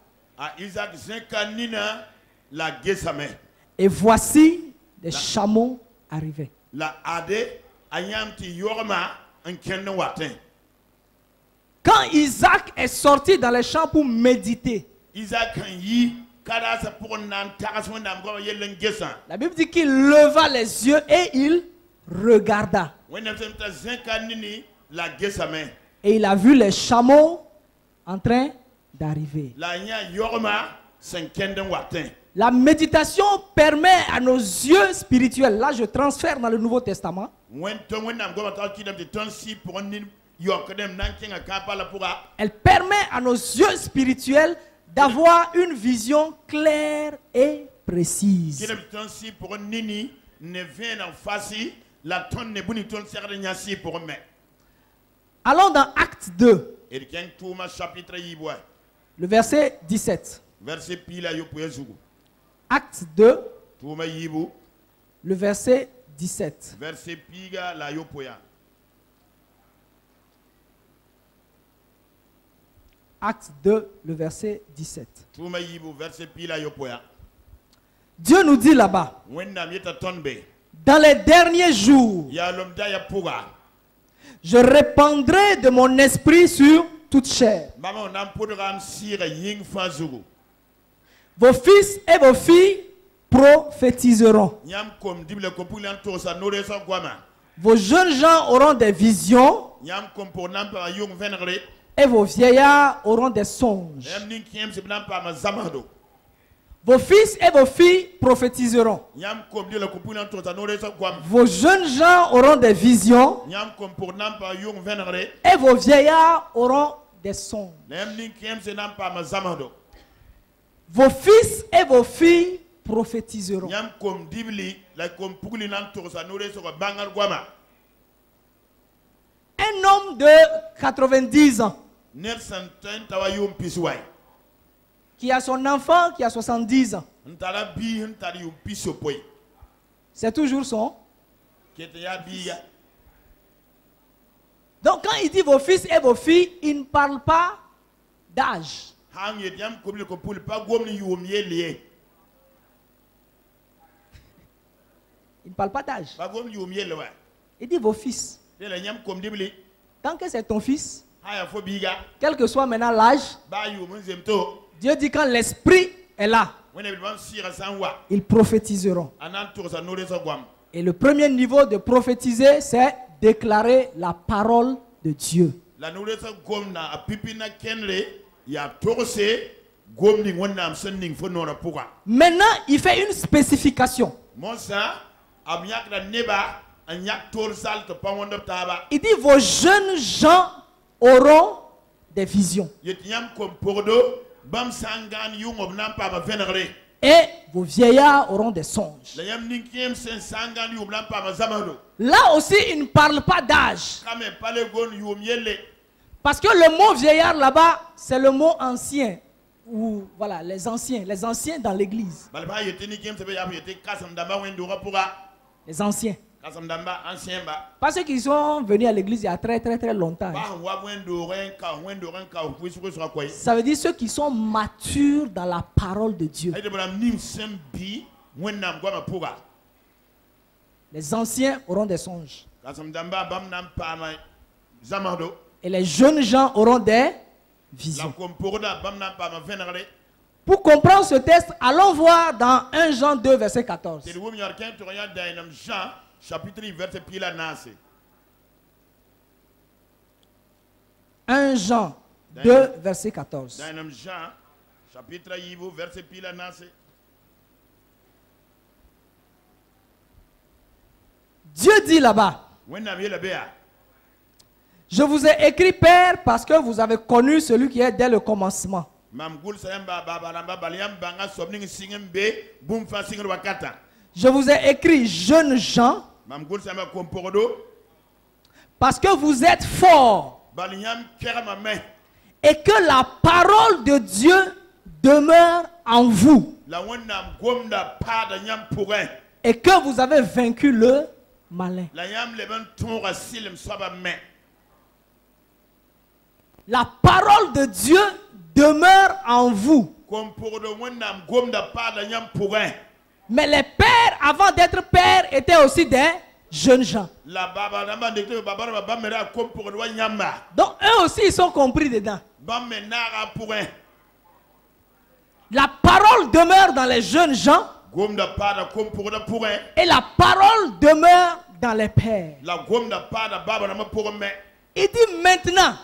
Et voici des chameaux arrivaient. Quand Isaac est sorti dans les champs pour méditer, la Bible dit qu'il leva les yeux et il regarda. Et il a vu les chameaux en train d'arriver. La méditation permet à nos yeux spirituels, là je transfère dans le Nouveau Testament, elle permet à nos yeux spirituels d'avoir une vision claire et précise. Allons dans Acte 2, le verset 17. Acte 2, le verset 17. Acte 2, le verset 17. Dieu nous dit là-bas, dans les derniers jours, je répandrai de mon esprit sur toute chair. Vos fils et vos filles prophétiseront. Vos jeunes gens auront des visions. Et vos vieillards auront des songes. Vos fils et vos filles prophétiseront. Vos jeunes gens auront des visions. Et vos vieillards auront des songes. Vos fils et vos filles prophétiseront. Un homme de 90 ans qui a son enfant qui a 70 ans. C'est toujours son. Donc quand il dit vos fils et vos filles, il ne parle pas d'âge. Il ne parle pas d'âge. Il dit vos fils. Tant que c'est ton fils, quel que soit maintenant l'âge, Dieu dit quand l'esprit est là, ils prophétiseront. Et le premier niveau de prophétiser, c'est déclarer la parole de Dieu. Maintenant, il fait une spécification. Il dit vos jeunes gens auront des visions. Et vos vieillards auront des songes. Là aussi, il ne parle pas d'âge. Parce que le mot vieillard là-bas, c'est le mot ancien. Ou voilà, les anciens dans l'église. Les anciens. Pas ceux qui sont venus à l'église il y a très longtemps. Ça veut dire ceux qui sont matures dans la parole de Dieu. Les anciens auront des songes. Et les jeunes gens auront des visions. Pour comprendre ce texte, allons voir dans 1 Jean 2, verset 14. Chapitre verset pila nase. 1 Jean 2 verset 14. Dans Jean chapitre yivo verset pila nase. Dieu dit là-bas, je vous ai écrit Père parce que vous avez connu celui qui est dès le commencement. Je vous ai écrit jeunes gens parce que vous êtes forts et que la parole de Dieu demeure en vous et que vous avez vaincu le malin. La parole de Dieu demeure en vous. Mais les pères, avant d'être pères, étaient aussi des jeunes gens. Donc eux aussi, ils sont compris dedans. La parole demeure dans les jeunes gens. Et la parole demeure dans les pères. Il dit maintenant,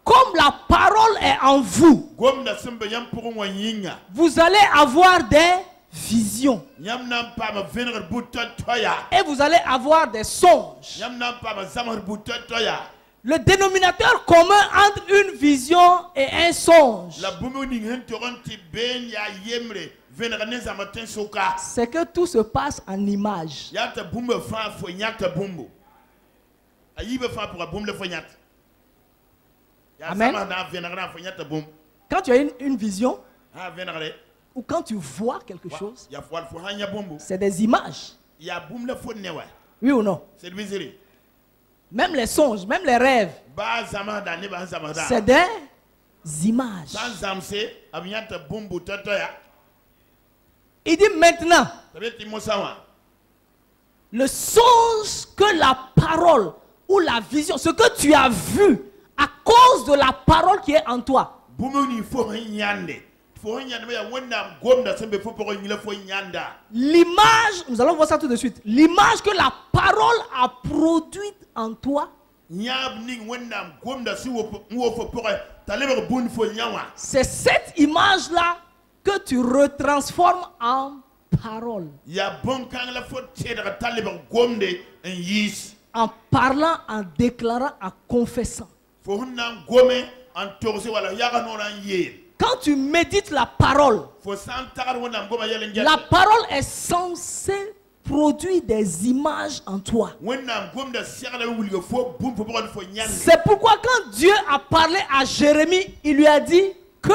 comme la parole est en vous, vous allez avoir des visions. Et vous allez avoir des songes. Le dénominateur commun entre une vision et un songe, c'est que tout se passe en images. Amen. Quand tu as une vision, ou quand tu vois quelque chose, c'est des images. Oui ou non? Même les songes, même les rêves, c'est des images. Il dit maintenant, le songe que la parole ou la vision, ce que tu as vu à cause de la parole qui est en toi, l'image, nous allons voir ça tout de suite, l'image que la parole a produite en toi, c'est cette image-là que tu retransformes en parole. En parlant, en déclarant, en confessant. Quand tu médites la parole est censée produire des images en toi. C'est pourquoi quand Dieu a parlé à Jérémie, il lui a dit, que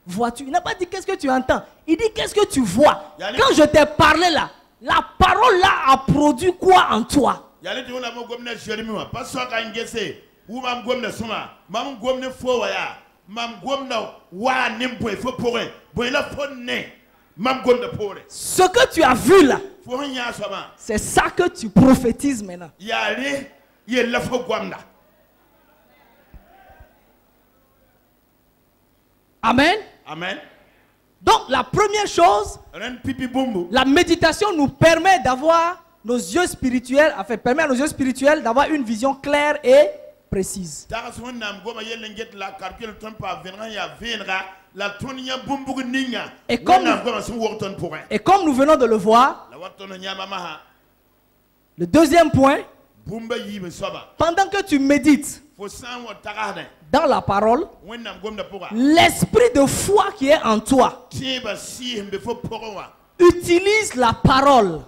vois-tu? Il n'a pas dit qu'est-ce que tu entends. Il dit qu'est-ce que tu vois. Quand je t'ai parlé là, la parole là a produit quoi en toi? Ce que tu as vu là, c'est ça que tu prophétises maintenant. Amen. Amen. Donc la première chose, la méditation nous permet d'avoir nos yeux spirituels, enfin permet à nos yeux spirituels d'avoir une vision claire et précise. Et comme nous venons de le voir, le deuxième point, pendant que tu médites dans la parole, l'esprit de foi qui est en toi utilise la parole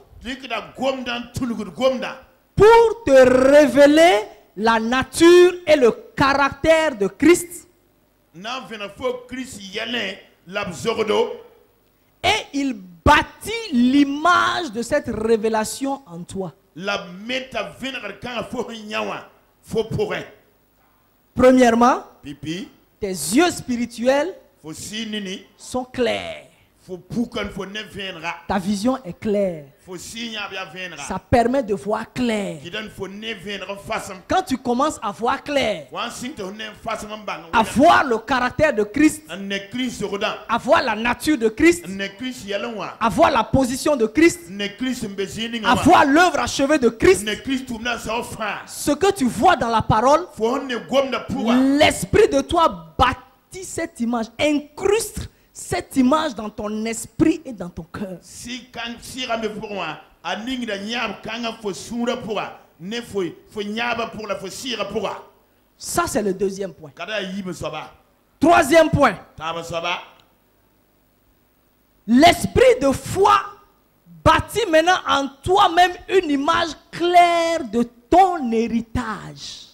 pour te révéler la nature et le caractère de Christ. Et il bâtit l'image de cette révélation en toi. Premièrement, tes yeux spirituels sont clairs. Ta vision est claire. Ça permet de voir clair. Quand tu commences à voir clair, à voir le caractère de Christ, à voir la nature de Christ, à voir la position de Christ, à voir l'œuvre achevée de Christ, ce que tu vois dans la parole, l'esprit de toi bâtit cette image, incruste cette image dans ton esprit et dans ton cœur. Ça, c'est le deuxième point. Troisième point. L'esprit de foi bâtit maintenant en toi-même une image claire de ton héritage.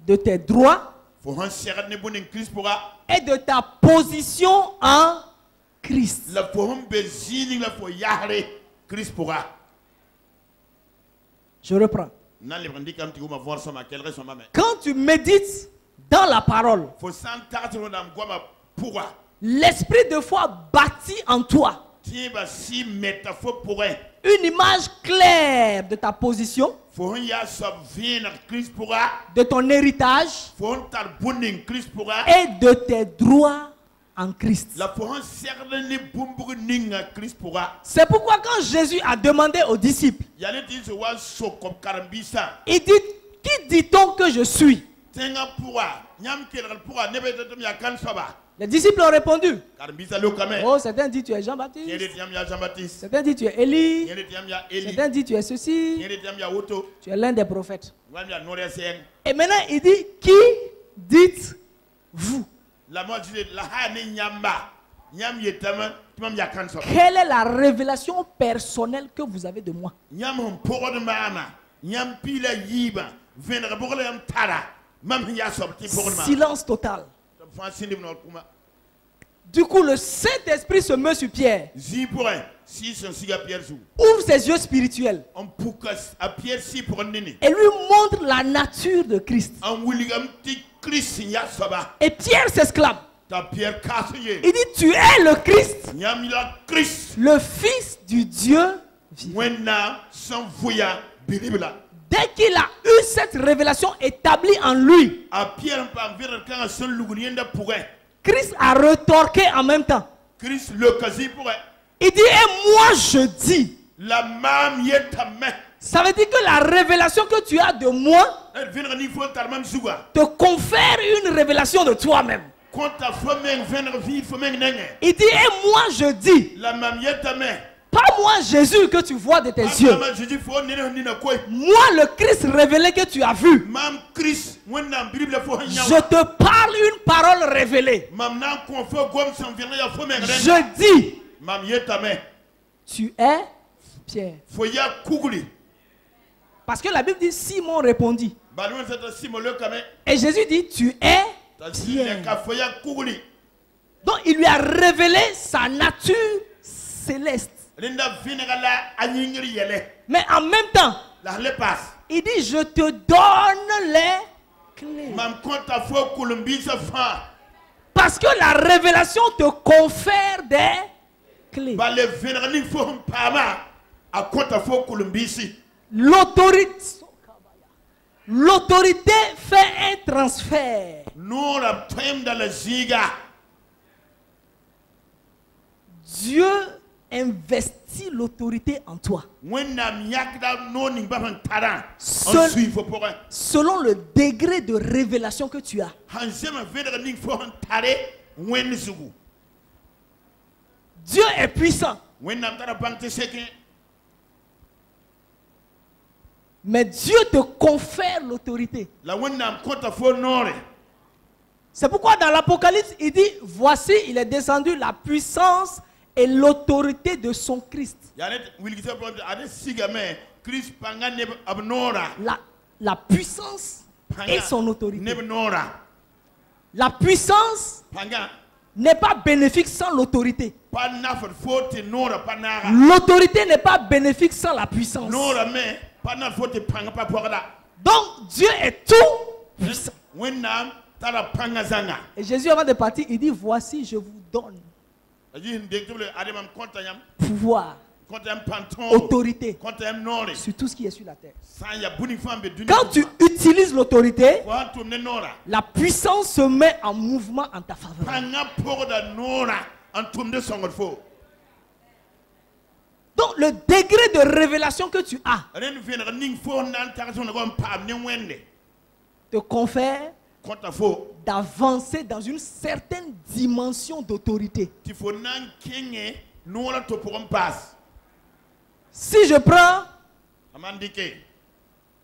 De tes droits et de ta position en Christ. Je reprends. Quand tu médites dans la parole, l'esprit de foi bâtit en toi une image claire de ta position, de ton héritage et de tes droits en Christ. C'est pourquoi quand Jésus a demandé aux disciples, il dit, qui dit-on que je suis? Les disciples ont répondu, oh, certains disent tu es Jean-Baptiste, certains disent tu es Élie, certains disent tu es ceci, tu es l'un des prophètes. Et maintenant il dit, qui dites-vous? Quelle est la révélation personnelle que vous avez de moi? Silence total. Du coup, le Saint-Esprit se met sur Pierre. Ouvre ses yeux spirituels. Et lui montre la nature de Christ. Et Pierre s'exclame. Il dit, tu es le Christ, le Fils du Dieu vivant. Dès qu'il a eu cette révélation établie en lui, Christ a retorqué en même temps. Il dit, et moi je dis. Ça veut dire que la révélation que tu as de moi te confère une révélation de toi-même. Il dit, et moi je dis. Pas moi Jésus que tu vois de tes yeux. Moi le Christ révélé que tu as vu. Je te parle une parole révélée. Je dis, tu es Pierre. Parce que la Bible dit, Simon répondit. Et Jésus dit, tu es Pierre. Donc il lui a révélé sa nature céleste. Mais en même temps, il dit, je te donne les clés. Parce que la révélation te confère des clés. L'autorité fait un transfert. Dieu investit l'autorité en toi. Selon le degré de révélation que tu as. Dieu est puissant. Mais Dieu te confère l'autorité. C'est pourquoi dans l'Apocalypse, il dit, voici, il est descendu la puissance et l'autorité de son Christ. La puissance et son autorité. La puissance n'est pas bénéfique sans l'autorité. L'autorité n'est pas bénéfique sans la puissance. Donc Dieu est tout puissant. Et Jésus avant de partir, il dit, voici je vous donne pouvoir, autorité sur tout ce qui est sur la terre. Quand tu utilises l'autorité, la puissance se met en mouvement en ta faveur. Donc le degré de révélation que tu as te confère d'avancer dans une certaine dimension d'autorité. Si je prends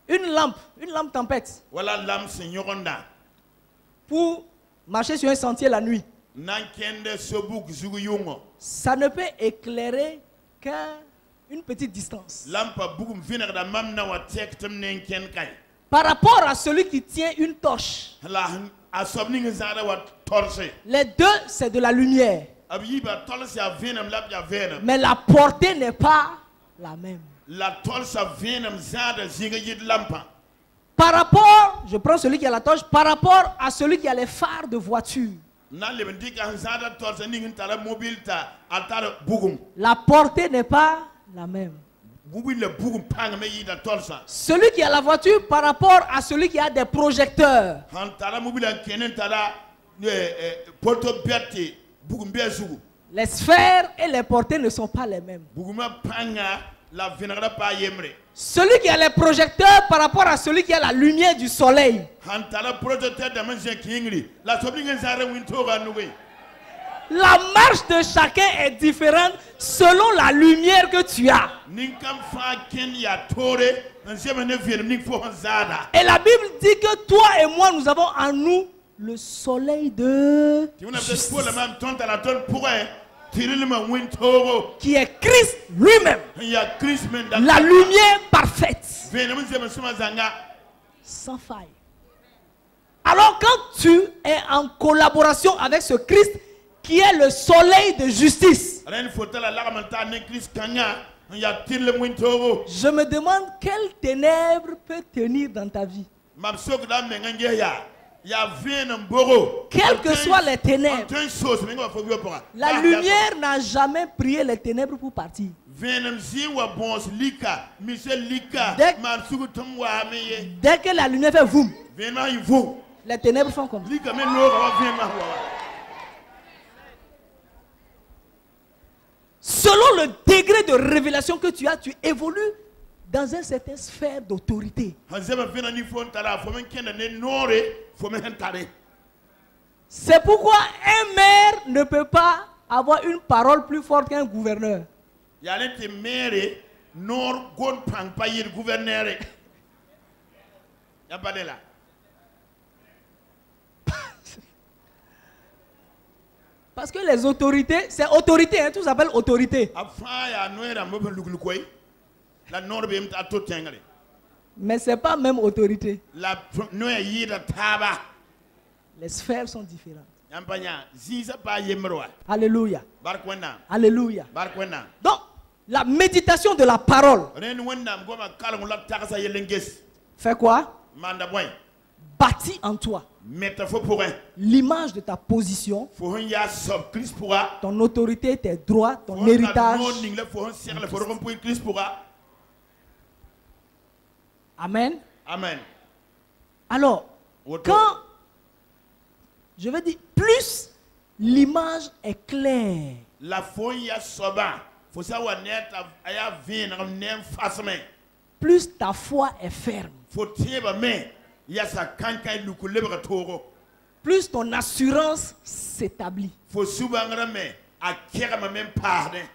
une lampe tempête, pour marcher sur un sentier la nuit, ça ne peut éclairer qu'une petite distance. Par rapport à celui qui tient une torche, les deux c'est de la lumière. Mais la portée n'est pas la même. Par rapport, je prends celui qui a la torche, par rapport à celui qui a les phares de voiture. La portée n'est pas la même. Celui qui a la voiture par rapport à celui qui a des projecteurs. Les sphères et les portées ne sont pas les mêmes. Celui qui a les projecteurs par rapport à celui qui a la lumière du soleil. La marche de chacun est différente selon la lumière que tu as. Et la Bible dit que toi et moi, nous avons en nous le soleil de justice, qui est Christ lui-même, la lumière parfaite, sans faille. Alors quand tu es en collaboration avec ce Christ qui est le soleil de justice, je me demande quelle ténèbre peut tenir dans ta vie. Quelles que soient les ténèbres, la lumière n'a jamais prié les ténèbres pour partir. Dès que la lumière fait boum, les ténèbres font comme ça. Selon le degré de révélation que tu as, tu évolues dans une certaine sphère d'autorité. C'est pourquoi un maire ne peut pas avoir une parole plus forte qu'un gouverneur. Parce que les autorités, c'est autorité, hein, tout s'appelle autorité. Mais ce n'est pas même autorité. Les sphères sont différentes. Alléluia. Alléluia. Donc, la méditation de la parole fait quoi? Bâtit en toi l'image de ta position, ton autorité, tes droits, ton héritage. Amen. Amen. Alors, quand je veux dire, plus l'image est claire, plus ta foi est ferme, plus ton assurance s'établit.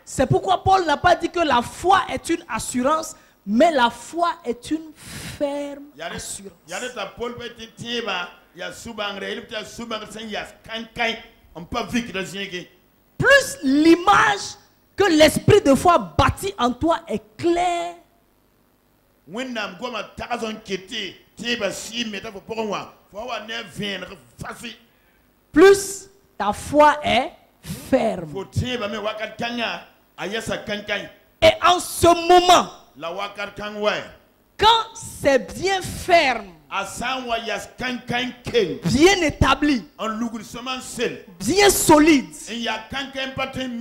C'est pourquoi Paul n'a pas dit que la foi est une assurance, mais la foi est une ferme assurance. Plus l'image que l'esprit de foi bâti en toi est claire, plus ta foi est ferme. Et en ce moment, quand c'est bien ferme, bien établi, bien solide,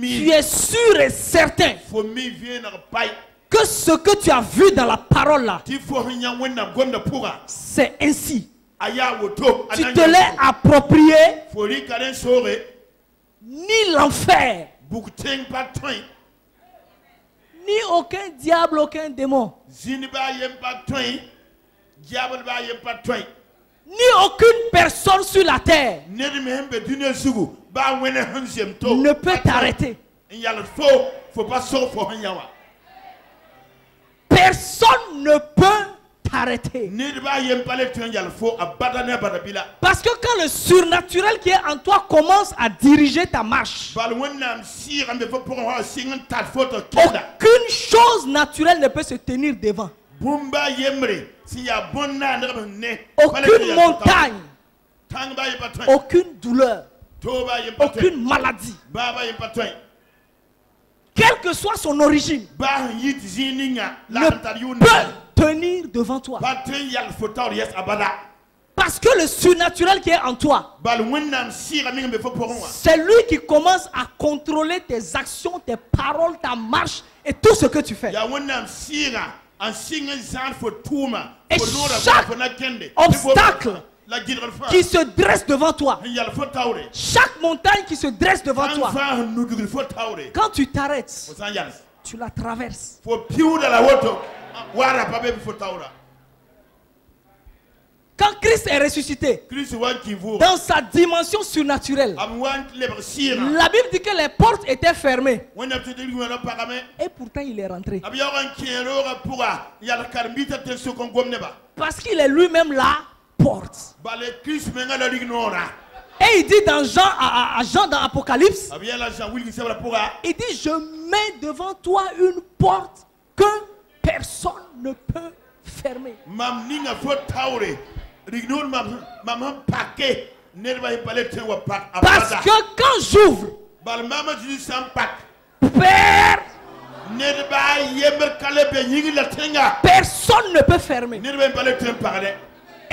tu es sûr et certain que ce que tu as vu dans la parole là, c'est ainsi. Tu te l'es approprié, ni l'enfer, ni aucun diable, aucun démon, ni aucune personne sur la terre ne peut t'arrêter. Personne ne peut t'arrêter. Parce que quand le surnaturel qui est en toi commence à diriger ta marche, aucune chose naturelle ne peut se tenir devant. Aucune montagne, aucune douleur, aucune maladie, quelle que soit son origine, ne peut tenir devant toi. Parce que le surnaturel qui est en toi, c'est lui qui commence à contrôler tes actions, tes paroles, ta marche et tout ce que tu fais. Et chaque obstacle qui se dresse devant toi. Chaque montagne qui se dresse devant toi. Quand tu t'arrêtes, tu la traverses. Quand Christ est ressuscité, dans sa dimension surnaturelle, la Bible dit que les portes étaient fermées. Et pourtant il est rentré. Parce qu'il est lui-même la porte. Et il dit dans Jean, à Jean dans Apocalypse, il dit: je mets devant toi une porte que personne ne peut fermer. Parce que quand j'ouvre, Père, personne ne peut fermer.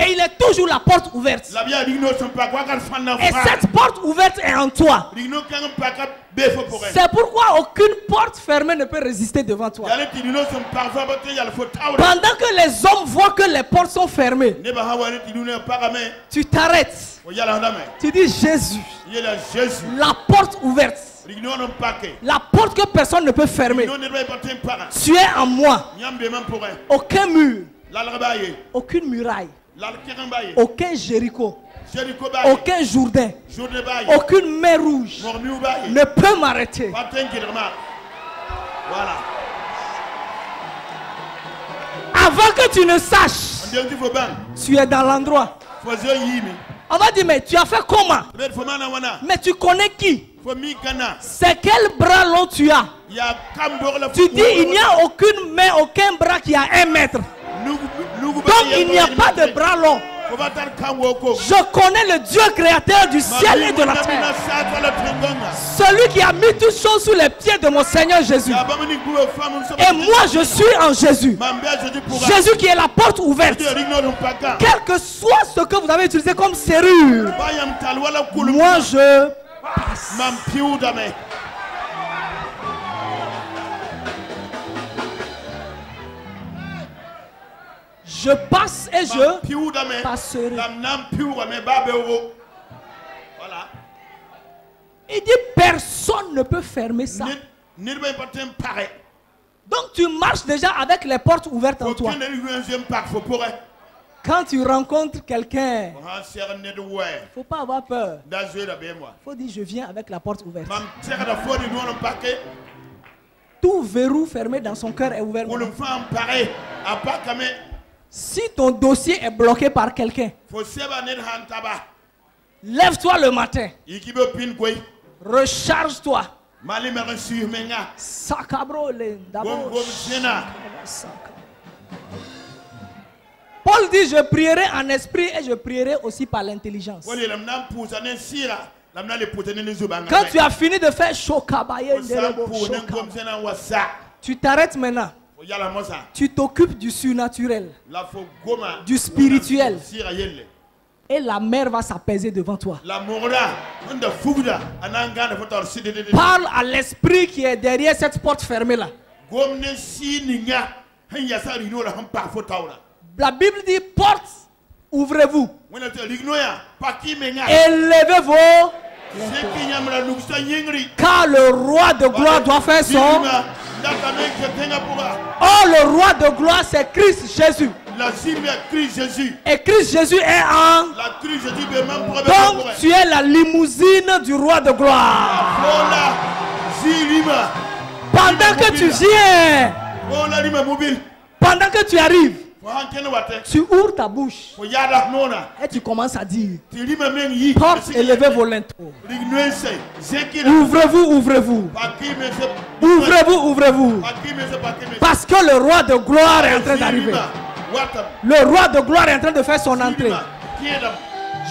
Et il est toujours la porte ouverte. Et cette porte ouverte est en toi. C'est pourquoi aucune porte fermée ne peut résister devant toi. Pendant que les hommes voient que les portes sont fermées, tu t'arrêtes. Tu dis: Jésus, la porte ouverte, la porte que personne ne peut fermer, tu es en moi. Aucun mur, aucune muraille, aucun Jéricho, aucun Jourdain, aucune mer rouge ne peut m'arrêter. Voilà. Avant que tu ne saches, tu es dans l'endroit. On va dire: mais tu as fait comment? Mais tu connais qui? C'est quel bras long tu as? Tu dis: il n'y a aucune main, aucun bras qui a 1 mètre. Donc il n'y a pas de bras long. Je connais le Dieu créateur du ciel et de la terre. Celui qui a mis toutes choses sous les pieds de mon Seigneur Jésus. Et moi je suis en Jésus. Jésus qui est la porte ouverte. Quel que soit ce que vous avez utilisé comme serrure, moi je passe. Je passe et je passerai. Voilà. Il dit: personne ne peut fermer ça. Donc tu marches déjà avec les portes ouvertes en toi. Quand tu rencontres quelqu'un, il ne faut pas avoir peur. Il faut dire: je viens avec la porte ouverte. Tout verrou fermé dans son cœur est ouvert. Si ton dossier est bloqué par quelqu'un, lève-toi le matin. Recharge-toi. Paul dit: je prierai en esprit et je prierai aussi par l'intelligence. Quand tu as fini de faire tu t'arrêtes maintenant. Tu t'occupes du surnaturel, du spirituel, et la mer va s'apaiser devant toi. Parle à l'esprit qui est derrière cette porte fermée là. La Bible dit: porte, ouvrez-vous. Élevez vos. Car le roi de gloire doit faire son. Oh, le roi de gloire, c'est Christ Jésus. Et Christ Jésus est en. Donc tu es la limousine du roi de gloire. Pendant que tu viens, pendant que tu arrives, tu ouvres ta bouche et tu commences à dire: porte, élevez vos linteaux. Ouvrez-vous, ouvrez-vous. Ouvrez-vous, ouvrez-vous. Parce que le roi de gloire est en train d'arriver. Le roi de gloire est en train de faire son entrée.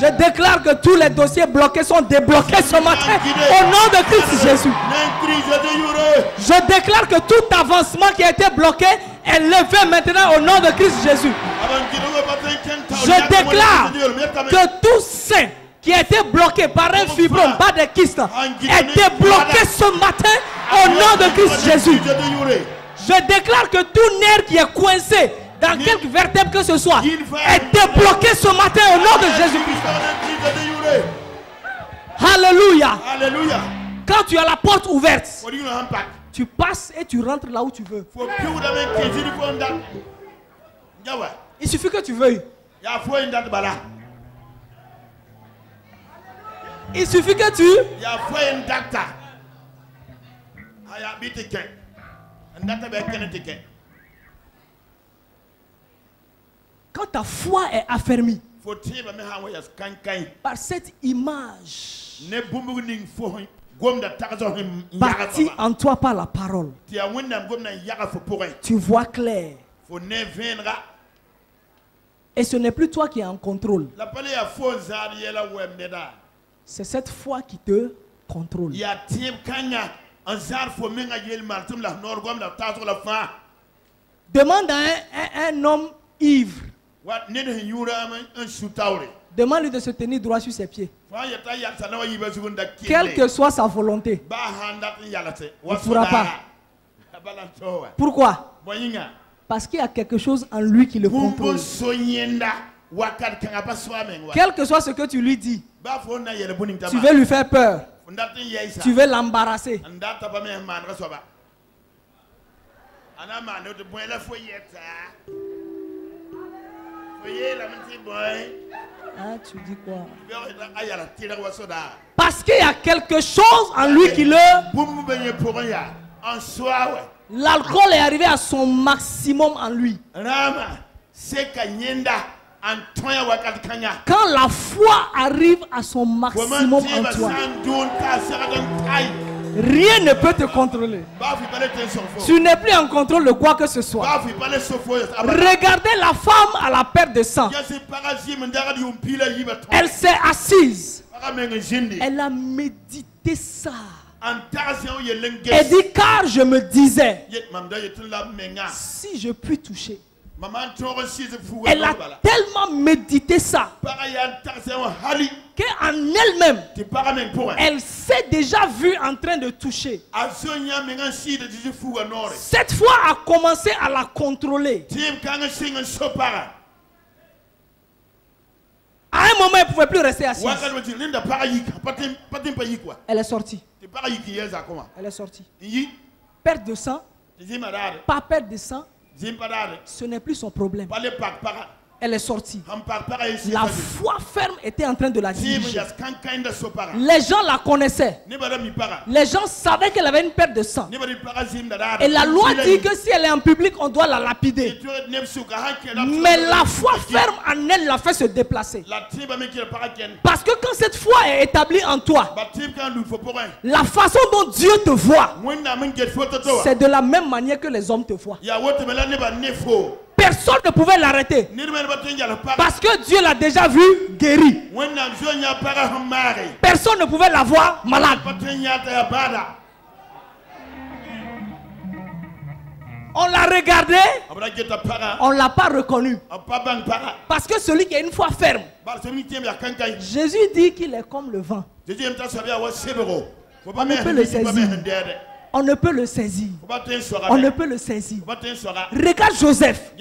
Je déclare que tous les dossiers bloqués sont débloqués ce matin au nom de Christ Jésus. Je déclare que tout avancement qui a été bloqué est levé maintenant au nom de Christ Jésus. Je déclare que tout sein qui a été bloqué par un fibrome, par des kystes, est débloqué ce matin au nom de Christ Jésus. Je déclare que tout nerf qui est coincé dans quelque vertèbre que ce soit, est débloqué ce matin au nom de Jésus-Christ. Alléluia. Alléluia. Quand tu as la porte ouverte, tu passes et tu rentres là où tu veux. Il suffit que tu veuilles. Il suffit que tu... Quand ta foi est affermie par cette image bâtie en toi par la parole, tu vois clair. Et ce n'est plus toi qui es en contrôle. C'est cette foi qui te contrôle. Demande à un homme ivre. Demande-lui de se tenir droit sur ses pieds. Quelle que soit sa volonté. Il ne pourra pas. Pourquoi? Parce qu'il y a quelque chose en lui qui le contrôle. Quel que soit ce que tu lui dis, tu veux lui faire peur. Tu veux l'embarrasser. Ah, tu dis quoi? Parce qu'il y a quelque chose en lui qui le... L'alcool est arrivé à son maximum en lui. Quand la foi arrive à son maximum en toi, rien ne peut te contrôler. Tu n'es plus en contrôle de quoi que ce soit. Regardez la femme à la perte de sang. Elle s'est assise. Elle a médité ça. Elle dit, car je me disais, si je puis toucher. Elle a tellement médité ça qu'en elle-même, elle s'est déjà vue en train de toucher. Cette foi a commencé à la contrôler. À un moment, elle ne pouvait plus rester assise. Elle est sortie. Elle est sortie. Perte de sang, pas perte de sang, ce n'est plus son problème. Elle est sortie. La foi ferme était en train de la diriger. Les gens la connaissaient. Les gens savaient qu'elle avait une perte de sang. Et la loi dit que si elle est en public, on doit la lapider. Mais la foi ferme en elle l'a fait se déplacer. Parce que quand cette foi est établie en toi, la façon dont Dieu te voit, c'est de la même manière que les hommes te voient. Personne ne pouvait l'arrêter. Parce que Dieu l'a déjà vu guéri. Personne ne pouvait la voir malade. On l'a regardé. On ne l'a pas reconnu. Parce que celui qui a une foi ferme, Jésus dit qu'il est comme le vent. On ne peut le saisir. On ne peut le saisir. On ne peut le saisir. Regarde Joseph.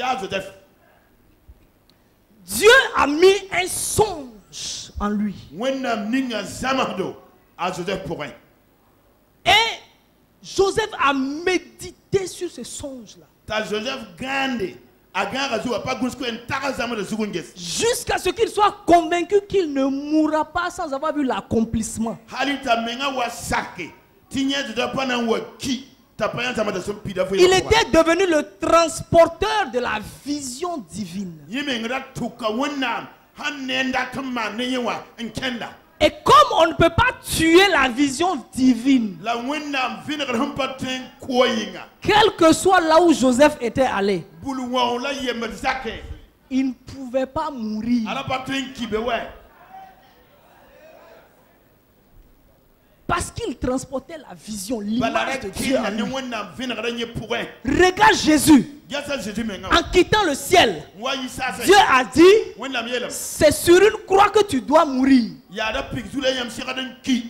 Dieu a mis un songe en lui. Et Joseph a médité sur ce songe-là. Jusqu'à ce qu'il soit convaincu qu'il ne mourra pas sans avoir vu l'accomplissement. Il était devenu le transporteur de la vision divine. Et comme on ne peut pas tuer la vision divine, quel que soit là où Joseph était allé, il ne pouvait pas mourir. Parce qu'il transportait la vision, l'image de Dieu. Regarde Jésus. En quittant le ciel, Dieu a dit, c'est sur une croix que tu dois mourir.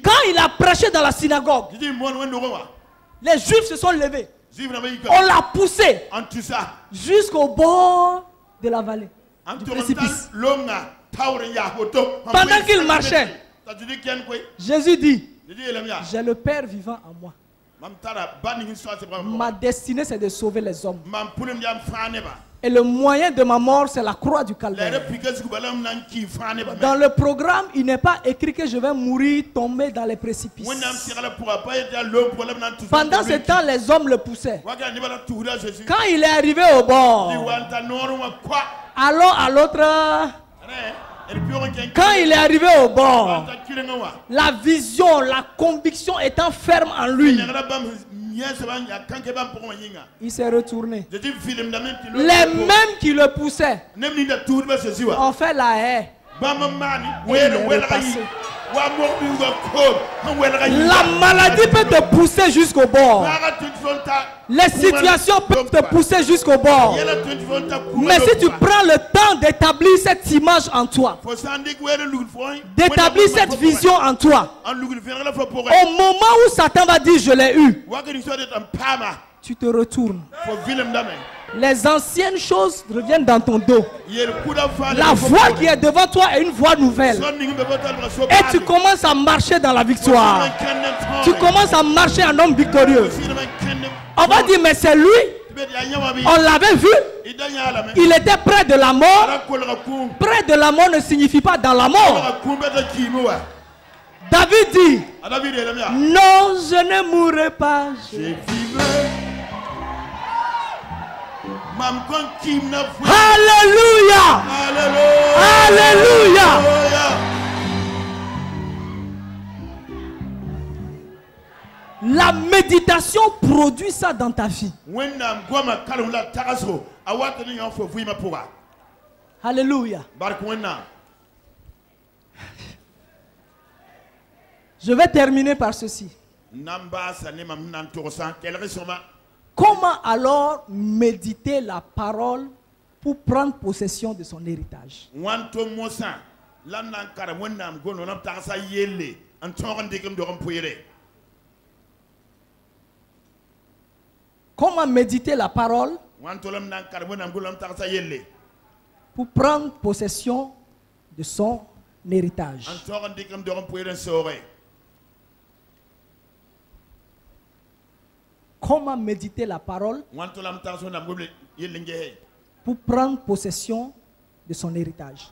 Quand il a prêché dans la synagogue, les Juifs se sont levés. On l'a poussé jusqu'au bord de la vallée du précipice. Pendant qu'il marchait, Jésus dit, j'ai le Père vivant en moi. Ma destinée, c'est de sauver les hommes. Et le moyen de ma mort, c'est la croix du calvaire. Dans le programme, il n'est pas écrit que je vais mourir, tomber dans les précipices. Pendant ce temps, les hommes le poussaient. Quand il est arrivé au bord, allons à l'autre. Quand il est arrivé au bord, la vision, la conviction étant ferme en lui, il s'est retourné. Les mêmes qui le poussaient ont fait la haie. Et il est repassé. La maladie peut te pousser jusqu'au bord. Les situations peuvent te pousser jusqu'au bord. Mais si tu prends le temps d'établir cette image en toi, d'établir cette vision en toi, au moment où Satan va dire je l'ai eu, tu te retournes. Les anciennes choses reviennent dans ton dos. La voie qui est devant toi est une voie nouvelle. Et tu commences à marcher dans la victoire. Tu commences à marcher en homme victorieux. On va dire mais c'est lui. On l'avait vu. Il était près de la mort. Près de la mort ne signifie pas dans la mort. David dit, non, je ne mourrai pas. Je vivrai. Alléluia. Alléluia. La méditation produit ça dans ta vie. Alléluia. Je vais terminer par ceci. Comment alors méditer la parole pour prendre possession de son héritage? Comment méditer la parole pour prendre possession de son héritage? Comment méditer la parole pour prendre possession de son héritage?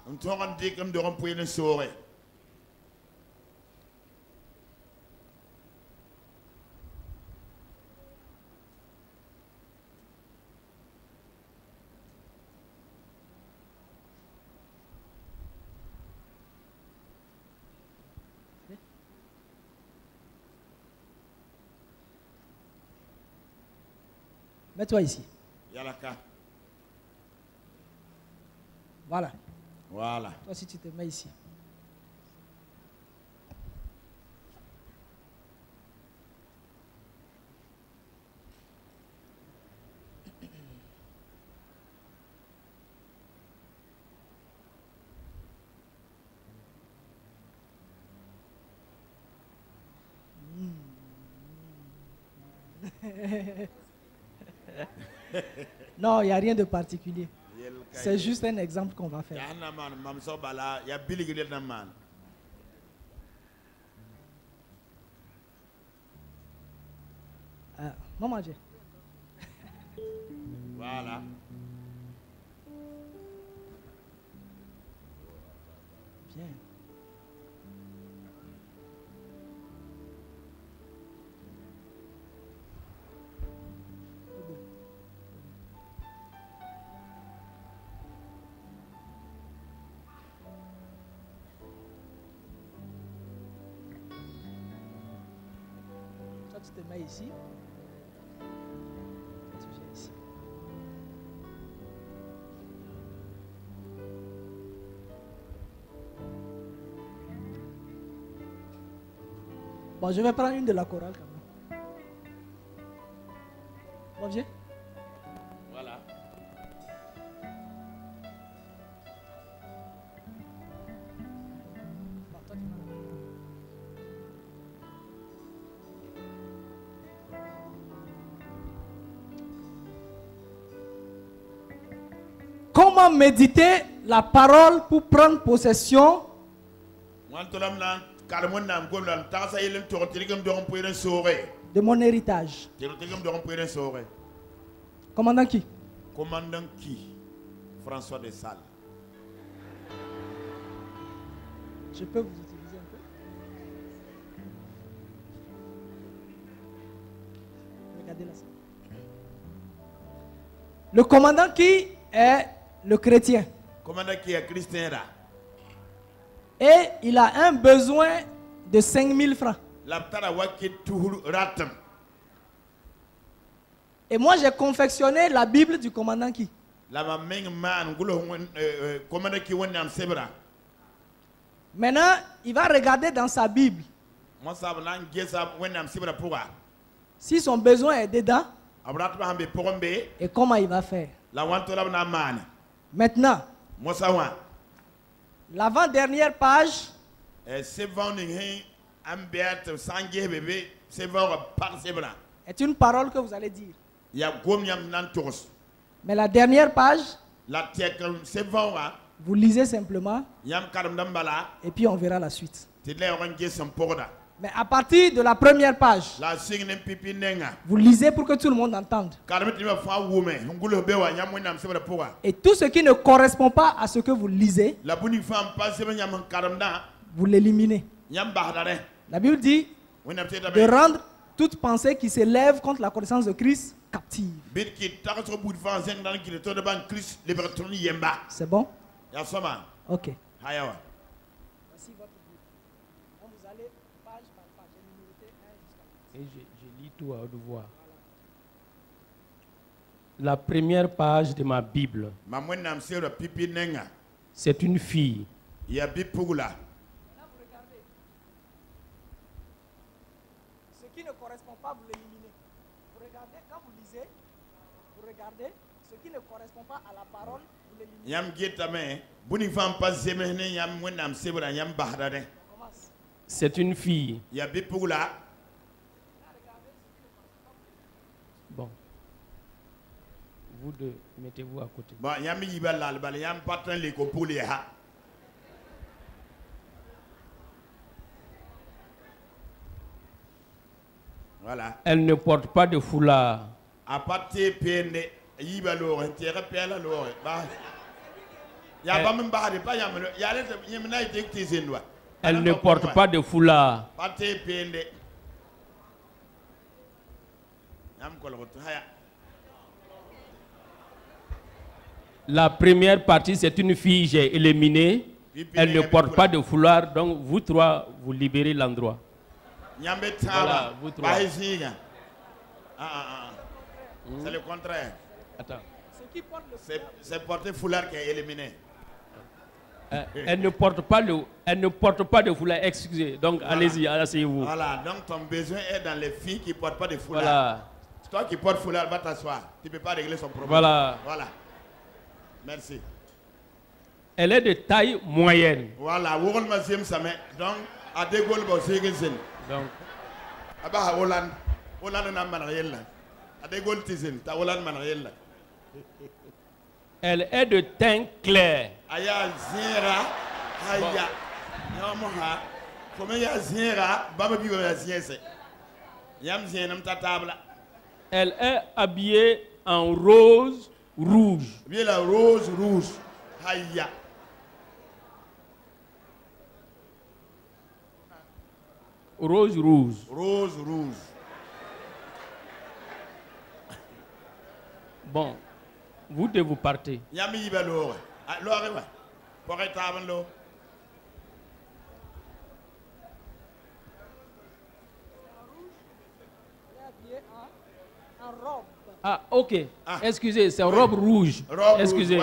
Mets-toi ici. Voilà. Voilà. Toi si tu te mets ici. Non, il n'y a rien de particulier. C'est juste un exemple qu'on va faire. Maman, j'ai. Voilà. Bien. Tu te mets ici. Tu viens ici. Bon, je vais prendre une de la chorale quand même. Bon, viens. Voilà. Bon, toi, tu vas là-bas. Comment méditer la parole pour prendre possession de mon héritage? Commandant qui? Commandant qui? François de Sales. Je peux vous utiliser un peu? Regardez là. Le commandant qui est le chrétien. Commandant qui est chrétien là. Et il a un besoin de 5000 francs. Et moi j'ai confectionné la Bible du commandant qui. Maintenant, il va regarder dans sa Bible. Si son besoin est dedans, et comment il va faire? Maintenant, l'avant-dernière page est une parole que vous allez dire. Mais la dernière page, vous lisez simplement et puis on verra la suite. Mais à partir de la première page, vous lisez pour que tout le monde entende. Et tout ce qui ne correspond pas à ce que vous lisez, vous l'éliminez. La Bible dit de rendre toute pensée qui s'élève contre la connaissance de Christ captive. C'est bon? Ok. Voici votre Bible. Donc vous allez page par page. J'ai numéroté 1 jusqu'à 8. Et je lis tout à haute voix. La première page de ma Bible, c'est une fille. Maintenant vous regardez. Ce qui ne correspond pas, vous l'éliminez. Vous regardez, quand vous lisez, vous regardez. Ce qui ne correspond pas à la parole, vous l'éliminez. C'est une fille. Bon. Vous deux, mettez-vous à côté. Voilà. Elle ne porte pas de foulard. Elle ne porte pas de foulard. La première partie, c'est une fille, j'ai éliminé. Elle ne porte pas de foulard, donc vous trois, vous libérez l'endroit. Voilà, vous trois. C'est le contraire. Attends. C'est porter foulard qui est éliminé. Elle ne porte pas de foulard, excusez. Donc voilà. Allez-y, asseyez-vous. Voilà, donc ton besoin est dans les filles qui ne portent pas de foulard. Voilà. Toi qui portes foulard, va t'asseoir. Tu ne peux pas régler son problème. Voilà. Voilà. Merci. Elle est de taille moyenne. Voilà, donc, à De Gaulle, donc, elle est de teint clair. Elle est habillée en rose rouge. Rose rouge. Rose rouge. Rose rouge. Bon, vous devez vous partir. Ah, ok. Ah. Excusez, c'est robe rouge. Excusez.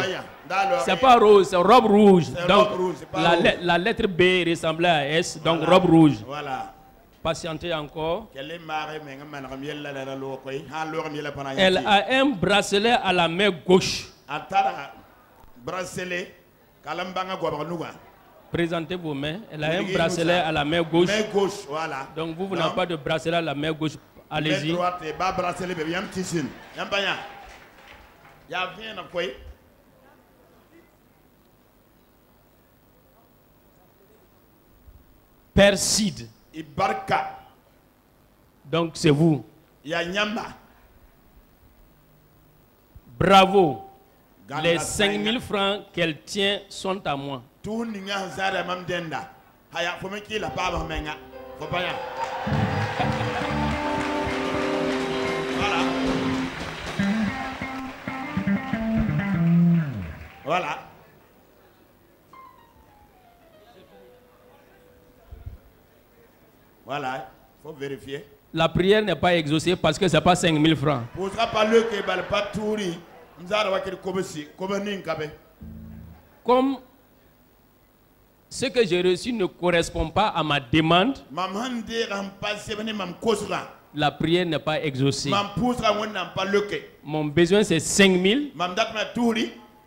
C'est pas rose, c'est robe rouge. Donc, rouge, la lettre B ressemblait à S, donc voilà. Robe rouge. Voilà. Patientez encore. Elle a un bracelet à la main gauche. Présentez vos mains. Elle a un bracelet à la main gauche. Voilà. Donc vous n'avez pas de bracelet à la main gauche. Allez-y. Perside. Donc c'est vous. Bravo. Les 5000 francs qu'elle tient sont à moi. Voilà. Voilà, il faut vérifier. La prière n'est pas exaucée parce que ce n'est pas 5000 francs. Comme ce que j'ai reçu ne correspond pas à ma demande, la prière n'est pas exaucée. Mon besoin c'est 5000.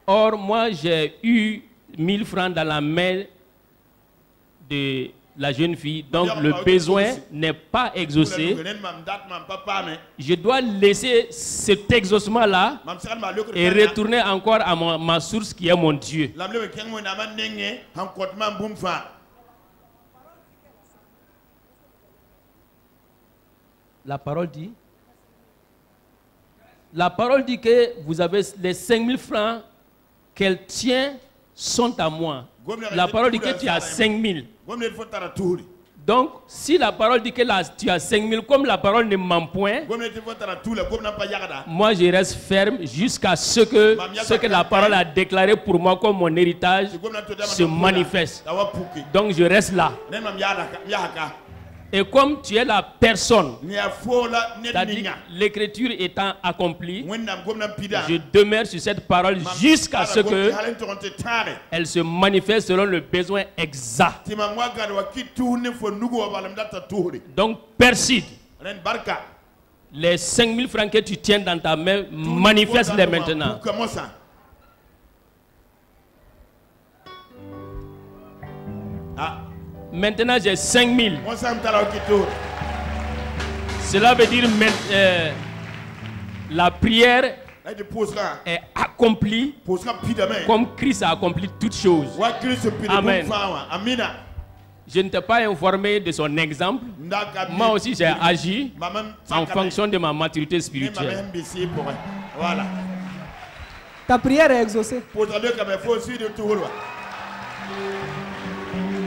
Or, moi j'ai eu 1000 francs dans la main de la jeune fille, donc le besoin n'est pas exaucé. Je dois laisser cet exaucement-là et retourner encore à ma source qui est mon Dieu. La parole dit que vous avez les 5000 francs qu'elle tient sont à moi. La parole dit que tu as 5000. Donc, si la parole dit que tu as 5000, comme la parole ne ment point, moi je reste ferme jusqu'à ce que la parole a déclaré pour moi comme mon héritage se manifeste. Donc je reste là. Et comme tu es la personne, c'est-à-dire l'écriture étant accomplie, je demeure sur cette parole jusqu'à ce que elle se manifeste selon le besoin exact. Donc persiste. Les 5000 francs que tu tiens dans ta main, manifeste-les maintenant. Maintenant j'ai 5000. Cela veut dire la prière est accomplie comme Christ a accompli toutes choses. Amen. Je ne t'ai pas informé de son exemple. Moi aussi j'ai agi en fonction de ma maturité spirituelle. Voilà. Ta prière est exaucée.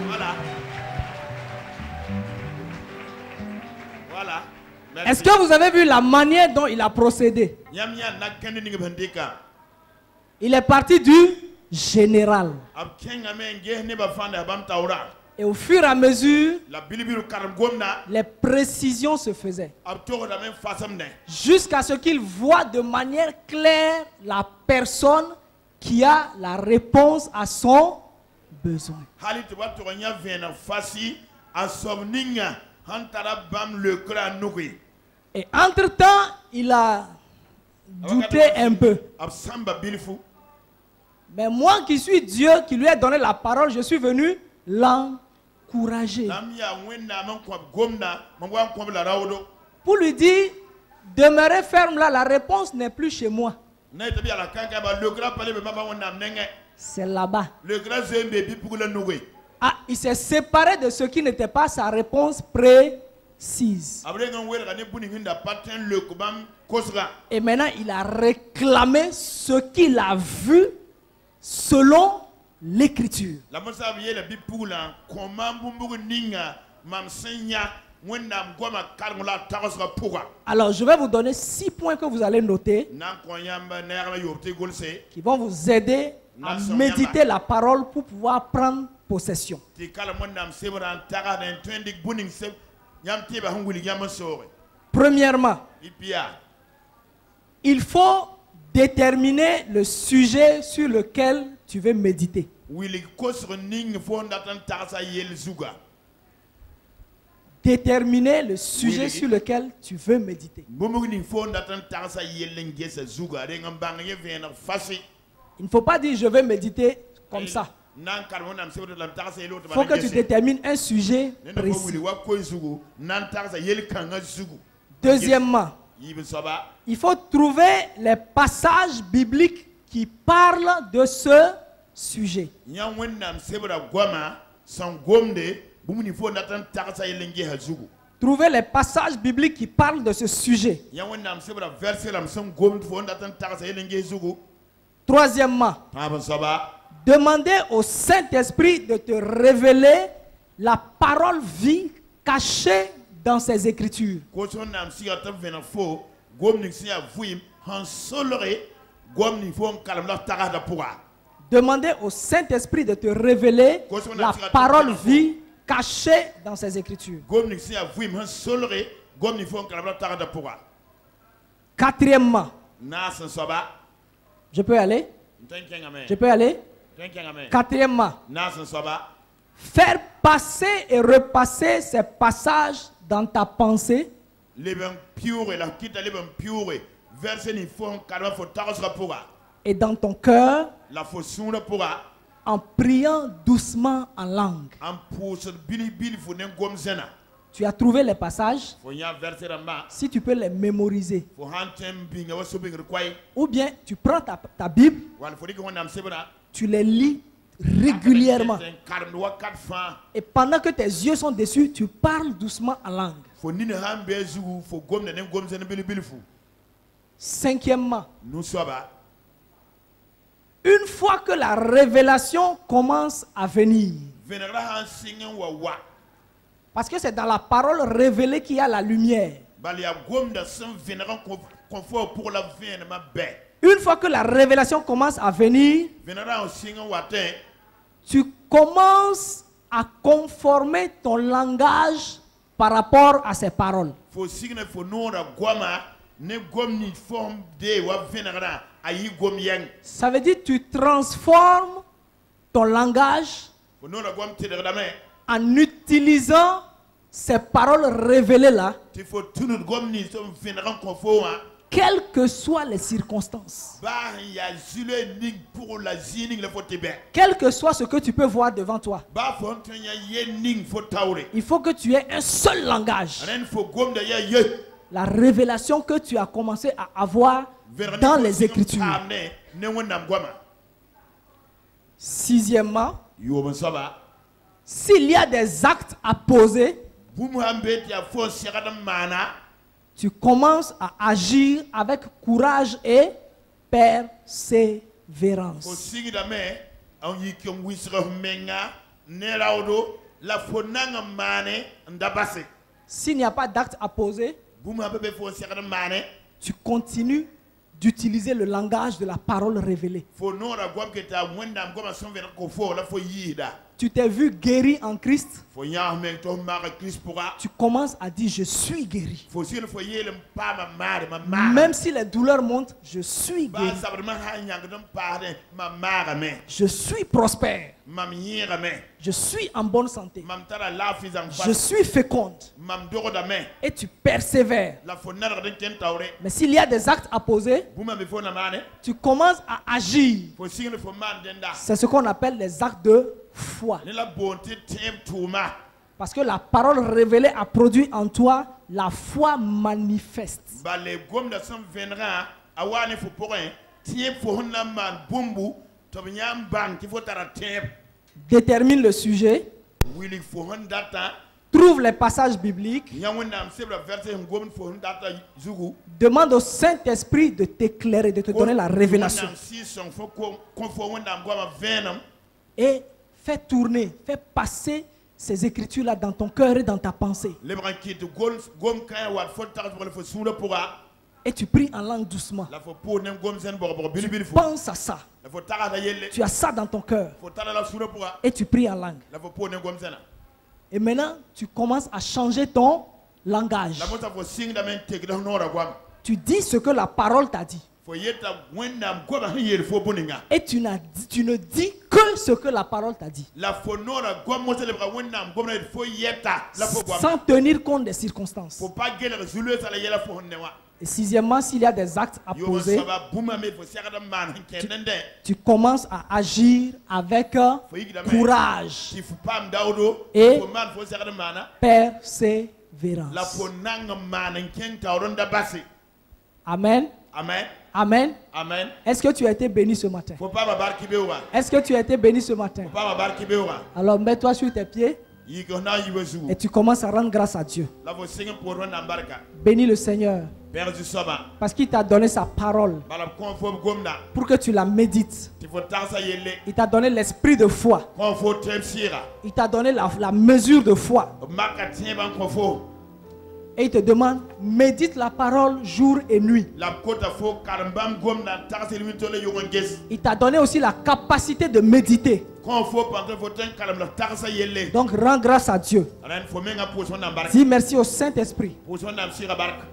Voilà. Voilà. Est-ce que vous avez vu la manière dont il a procédé? Il est parti du général. Et au fur et à mesure, les précisions se faisaient. Jusqu'à ce qu'il voit de manière claire la personne qui a la réponse à son besoin. Et entre-temps, il a douté un peu. Mais moi qui suis Dieu, qui lui ai donné la parole, je suis venu l'encourager. Pour lui dire, demeurez ferme là, la réponse n'est plus chez moi. C'est là-bas. Ah, il s'est séparé de ce qui n'était pas sa réponse précise. Et maintenant, il a réclamé ce qu'il a vu selon l'écriture. Alors, je vais vous donner 6 points que vous allez noter, qui vont vous aider à méditer la parole pour pouvoir prendre possession. Premièrement, il faut déterminer le sujet sur lequel tu veux méditer. Déterminer le sujet sur lequel tu veux méditer. Il ne faut pas dire je vais méditer comme ça. Il faut que tu détermines un sujet précis. Deuxièmement, il faut trouver les passages bibliques qui parlent de ce sujet. Trouvez les passages bibliques qui parlent de ce sujet. Troisièmement, demandez au Saint-Esprit de te révéler la parole vie cachée dans ses Écritures. Demandez au Saint-Esprit de te révéler la parole vie cachée dans ses Écritures. Quatrièmement, je peux aller? Je peux aller? Quatrièmement, faire passer et repasser ces passages dans ta pensée et dans ton cœur en priant doucement en langue. Tu as trouvé les passages. Si tu peux les mémoriser. Ou bien tu prends ta Bible. Tu les lis régulièrement. Et pendant que tes yeux sont dessus, tu parles doucement en langue. Cinquièmement, une fois que la révélation commence à venir, parce que c'est dans la parole révélée qu'il y a la lumière. Une fois que la révélation commence à venir, tu commences à conformer ton langage par rapport à ces paroles. Ça veut dire que tu transformes ton langage en utilisant ces paroles révélées là, quelles que soient les circonstances, quel que soit ce que tu peux voir devant toi, il faut que tu aies un seul langage. La révélation que tu as commencé à avoir dans les Écritures. Sixièmement, s'il y a des actes à poser, tu commences à agir avec courage et persévérance. S'il n'y a pas d'acte à poser, tu continues d'utiliser le langage de la parole révélée. Tu t'es vu guéri en Christ. Tu commences à dire je suis guéri. Même si les douleurs montent, je suis guéri. Je suis prospère. Je suis en bonne santé. Je suis féconde. Et tu persévères. Mais s'il y a des actes à poser, tu commences à agir. C'est ce qu'on appelle les actes de foi. Parce que la parole révélée a produit en toi la foi manifeste. Détermine le sujet. Trouve les passages bibliques. Demande au Saint-Esprit de t'éclairer, de te donner la révélation. Et fais tourner, fais passer ces écritures-là dans ton cœur et dans ta pensée. Et tu pries en langue doucement. Tu penses à ça. Tu as ça dans ton cœur. Et tu pries en langue. Et maintenant, tu commences à changer ton langage. Tu dis ce que la parole t'a dit. Et tu ne dis que ce que la parole t'a dit. Sans tenir compte des circonstances. Et sixièmement, s'il y a des actes à poser, tu commences à agir avec courage et persévérance. Amen. Amen. Amen. Amen. Est-ce que tu as été béni ce matin? Est-ce que tu as été béni ce matin? Alors mets-toi sur tes pieds. Et tu commences à rendre grâce à Dieu. Bénis le Seigneur. Parce qu'il t'a donné sa parole pour que tu la médites. Il t'a donné l'esprit de foi. Il t'a donné la mesure de foi. Et il te demande, médite la parole jour et nuit. Il t'a donné aussi la capacité de méditer. Donc rends grâce à Dieu. Dis merci au Saint-Esprit.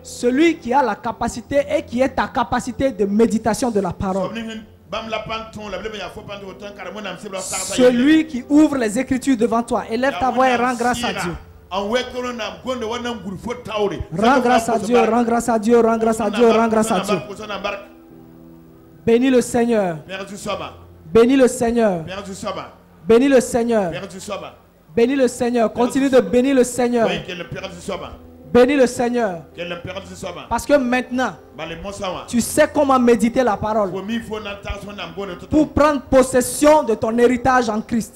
Celui qui a la capacité et qui est ta capacité de méditation de la parole. Celui qui ouvre les Écritures devant toi. Élève ta voix et rends grâce à Dieu. Rends grâce à Dieu, rends grâce à Dieu, rends grâce à Dieu, rends grâce à Dieu. Bénis le Seigneur. Bénis le Seigneur. Bénis le Seigneur. Bénis le Seigneur. Continue de bénir le Seigneur. Bénis le Seigneur. Parce que maintenant, tu sais comment méditer la parole pour prendre possession de ton héritage en Christ.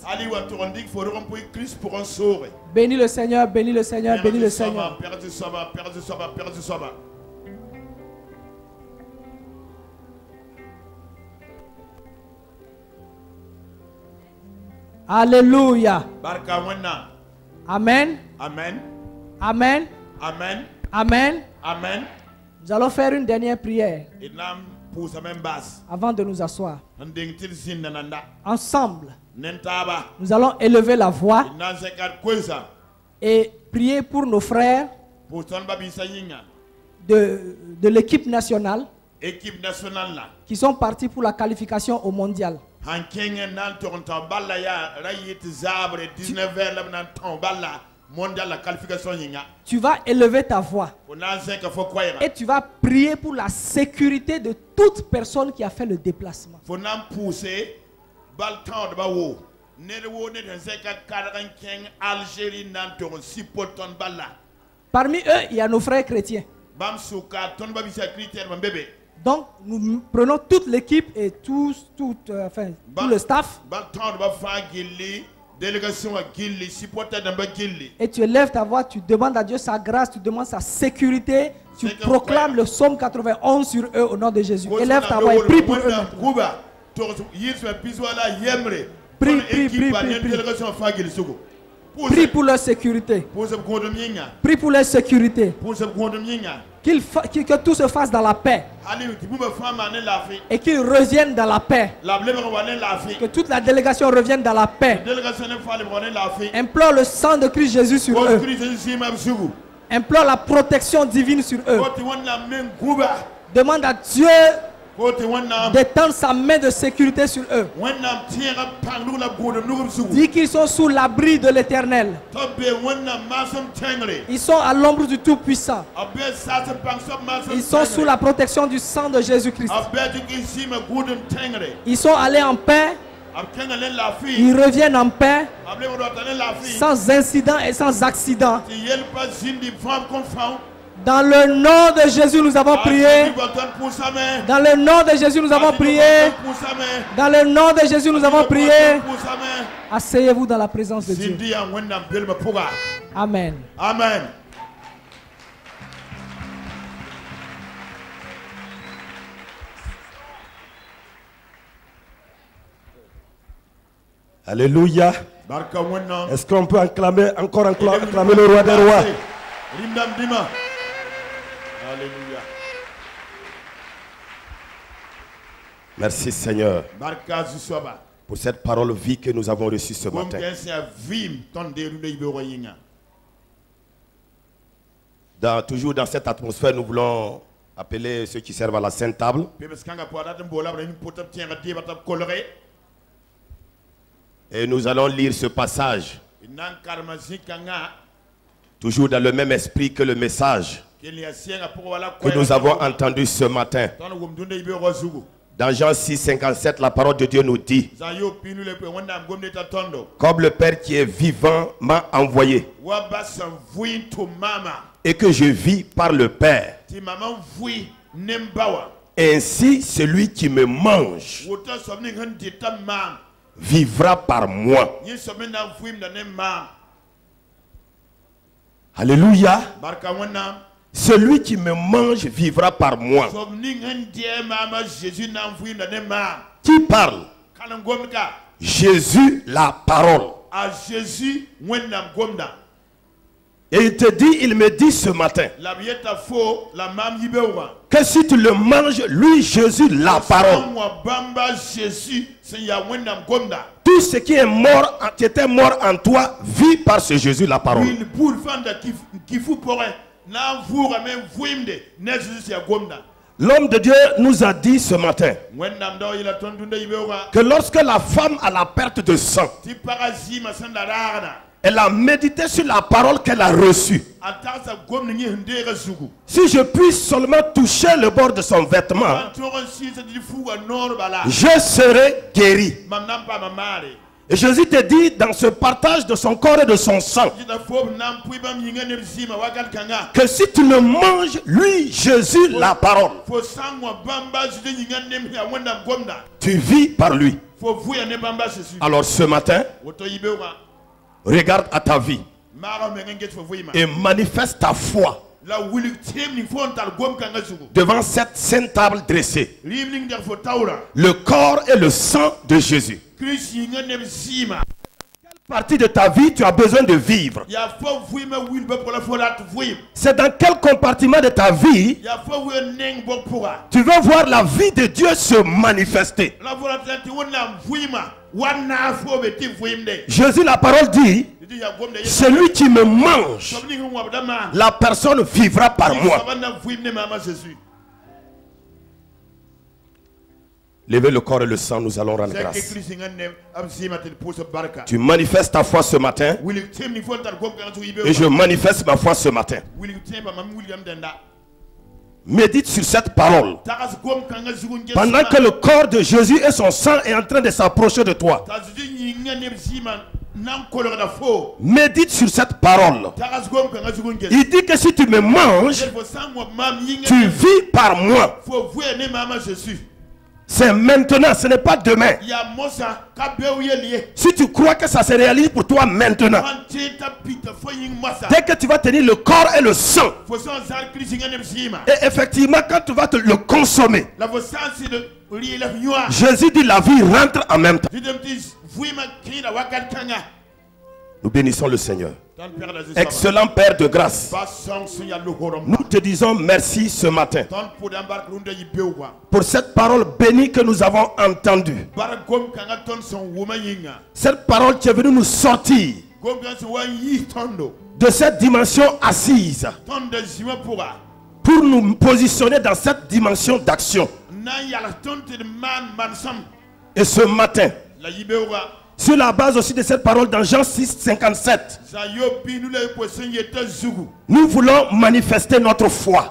Bénis le Seigneur, bénis le Seigneur, bénis le Seigneur. Alléluia. Amen. Amen. Amen. Amen. Amen. Amen. Nous allons faire une dernière prière avant de nous asseoir. Ensemble, nous allons élever la voix et prier pour nos frères de l'équipe nationale qui sont partis pour la qualification au mondial. Tu vas élever ta voix et tu vas prier pour la sécurité de toute personne qui a fait le déplacement. Parmi eux, il y a nos frères chrétiens. Donc, nous prenons toute l'équipe et tout le staff. Et tu élèves ta voix, tu demandes à Dieu sa grâce, tu demandes sa sécurité, tu proclames le psaume 91 sur eux au nom de Jésus. Élève ta voix et prie pour eux. Prie, prie, prie, prie, prie. Prie pour leur sécurité. Prie pour leur sécurité. Que tout se fasse dans la paix. Et qu'ils reviennent dans la paix. Que toute la délégation revienne dans la paix. Implore le sang de Christ Jésus sur eux. Implore la protection divine sur eux. Demande à Dieu d'étendre sa main de sécurité sur eux. Dis qu'ils sont sous l'abri de l'Éternel. Ils sont à l'ombre du Tout-Puissant. Ils sont sous la protection du sang de Jésus-Christ. Ils sont allés en paix. Ils reviennent en paix, sans incident et sans accident. Dans le nom de Jésus, nous avons prié. Dans le nom de Jésus, nous avons prié. Dans le nom de Jésus, nous avons prié. Asseyez-vous dans la présence de Dieu. Amen. Amen. Alléluia. Est-ce qu'on peut encore acclamer le roi des rois? Alléluia. Merci Seigneur pour cette parole vie que nous avons reçue ce matin. Toujours dans cette atmosphère, nous voulons appeler ceux qui servent à la Sainte Table. Et nous allons lire ce passage. Toujours dans le même esprit que le message que nous avons entendu ce matin. Dans Jean 6, 57, la parole de Dieu nous dit: comme le Père qui est vivant m'a envoyé, et que je vis par le Père, ainsi celui qui me mange vivra par moi. Alléluia. Celui qui me mange vivra par moi. Qui parle? Jésus, la parole. Et il me dit ce matin que si tu le manges, lui, Jésus, la parole, tout ce qui est mort, qui était mort en toi, vit par ce Jésus, la parole. L'homme de Dieu nous a dit ce matin que lorsque la femme a la perte de sang, elle a médité sur la parole qu'elle a reçue. Si je puis seulement toucher le bord de son vêtement, je serai guéri. Et Jésus te dit dans ce partage de son corps et de son sang que si tu le manges, lui, Jésus, la parole, tu vis par lui. Alors ce matin, regarde à ta vie et manifeste ta foi devant cette sainte table dressée. Le corps et le sang de Jésus. Quelle partie de ta vie tu as besoin de vivre? C'est dans quel compartiment de ta vie tu veux voir la vie de Dieu se manifester? Jésus, la parole dit, celui qui me mange, la personne vivra par moi. Levez le corps et le sang, nous allons rendre grâce. Tu manifestes ta foi ce matin et je manifeste ma foi ce matin. Médite sur cette parole pendant que le corps de Jésus et son sang est en train de s'approcher de toi. Médite sur cette parole. Il dit que si tu me manges, tu vis par moi. C'est maintenant, ce n'est pas demain. Si tu crois que ça se réalise pour toi maintenant, dès que tu vas tenir le corps et le sang, et effectivement quand tu vas le consommer, Jésus dit la vie rentre en même temps. Nous bénissons le Seigneur. Excellent Père de grâce, nous te disons merci ce matin pour cette parole bénie que nous avons entendue. Cette parole qui est venue nous sortir de cette dimension assise pour nous positionner dans cette dimension d'action. Et ce matin, sur la base aussi de cette parole dans Jean 6, 57, nous voulons manifester notre foi.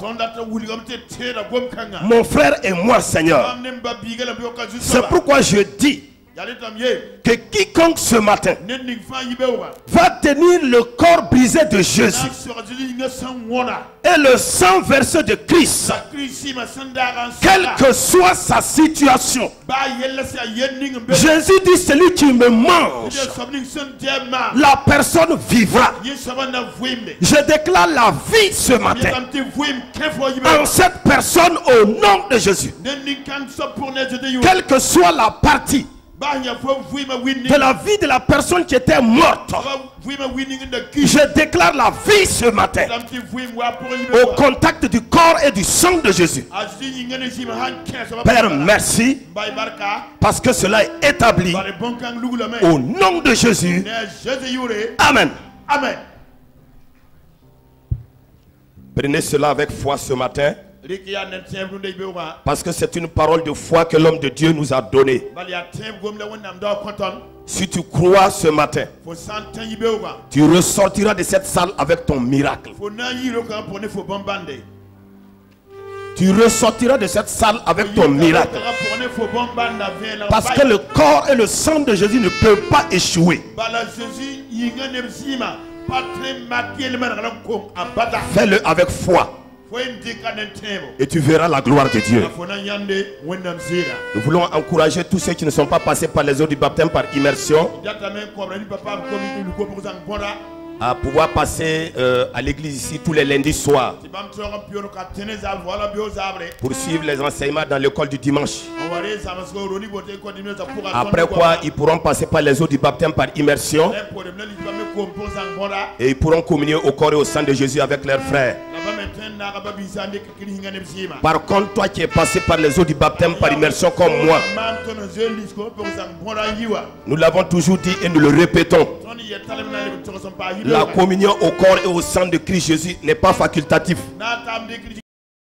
Mon frère et moi, Seigneur, c'est pourquoi je dis que quiconque ce matin va tenir le corps brisé de Jésus et le sang versé de Christ, quelle que soit sa situation, Jésus dit celui qui me mange, la personne vivra. Je déclare la vie ce matin en cette personne au nom de Jésus. Quelle que soit la partie de la vie de la personne qui était morte, je déclare la vie ce matin au contact du corps et du sang de Jésus. Père, merci parce que cela est établi au nom de Jésus. Amen. Amen. Prenez cela avec foi ce matin, parce que c'est une parole de foi que l'homme de Dieu nous a donnée. Si tu crois ce matin, tu ressortiras de cette salle avec ton miracle. Tu ressortiras de cette salle avec ton miracle. Parce que le corps et le sang de Jésus ne peuvent pas échouer. Fais-le avec foi et tu verras la gloire de Dieu. Nous voulons encourager tous ceux qui ne sont pas passés par les eaux du baptême par immersion à pouvoir passer à l'église ici tous les lundis soirs pour suivre les enseignements dans l'école du dimanche. Après quoi, ils pourront passer par les eaux du baptême par immersion et ils pourront communier au corps et au sang de Jésus avec leurs frères. Par contre, toi qui es passé par les eaux du baptême par immersion comme moi, nous l'avons toujours dit et nous le répétons, la communion au corps et au sang de Christ Jésus n'est pas facultative.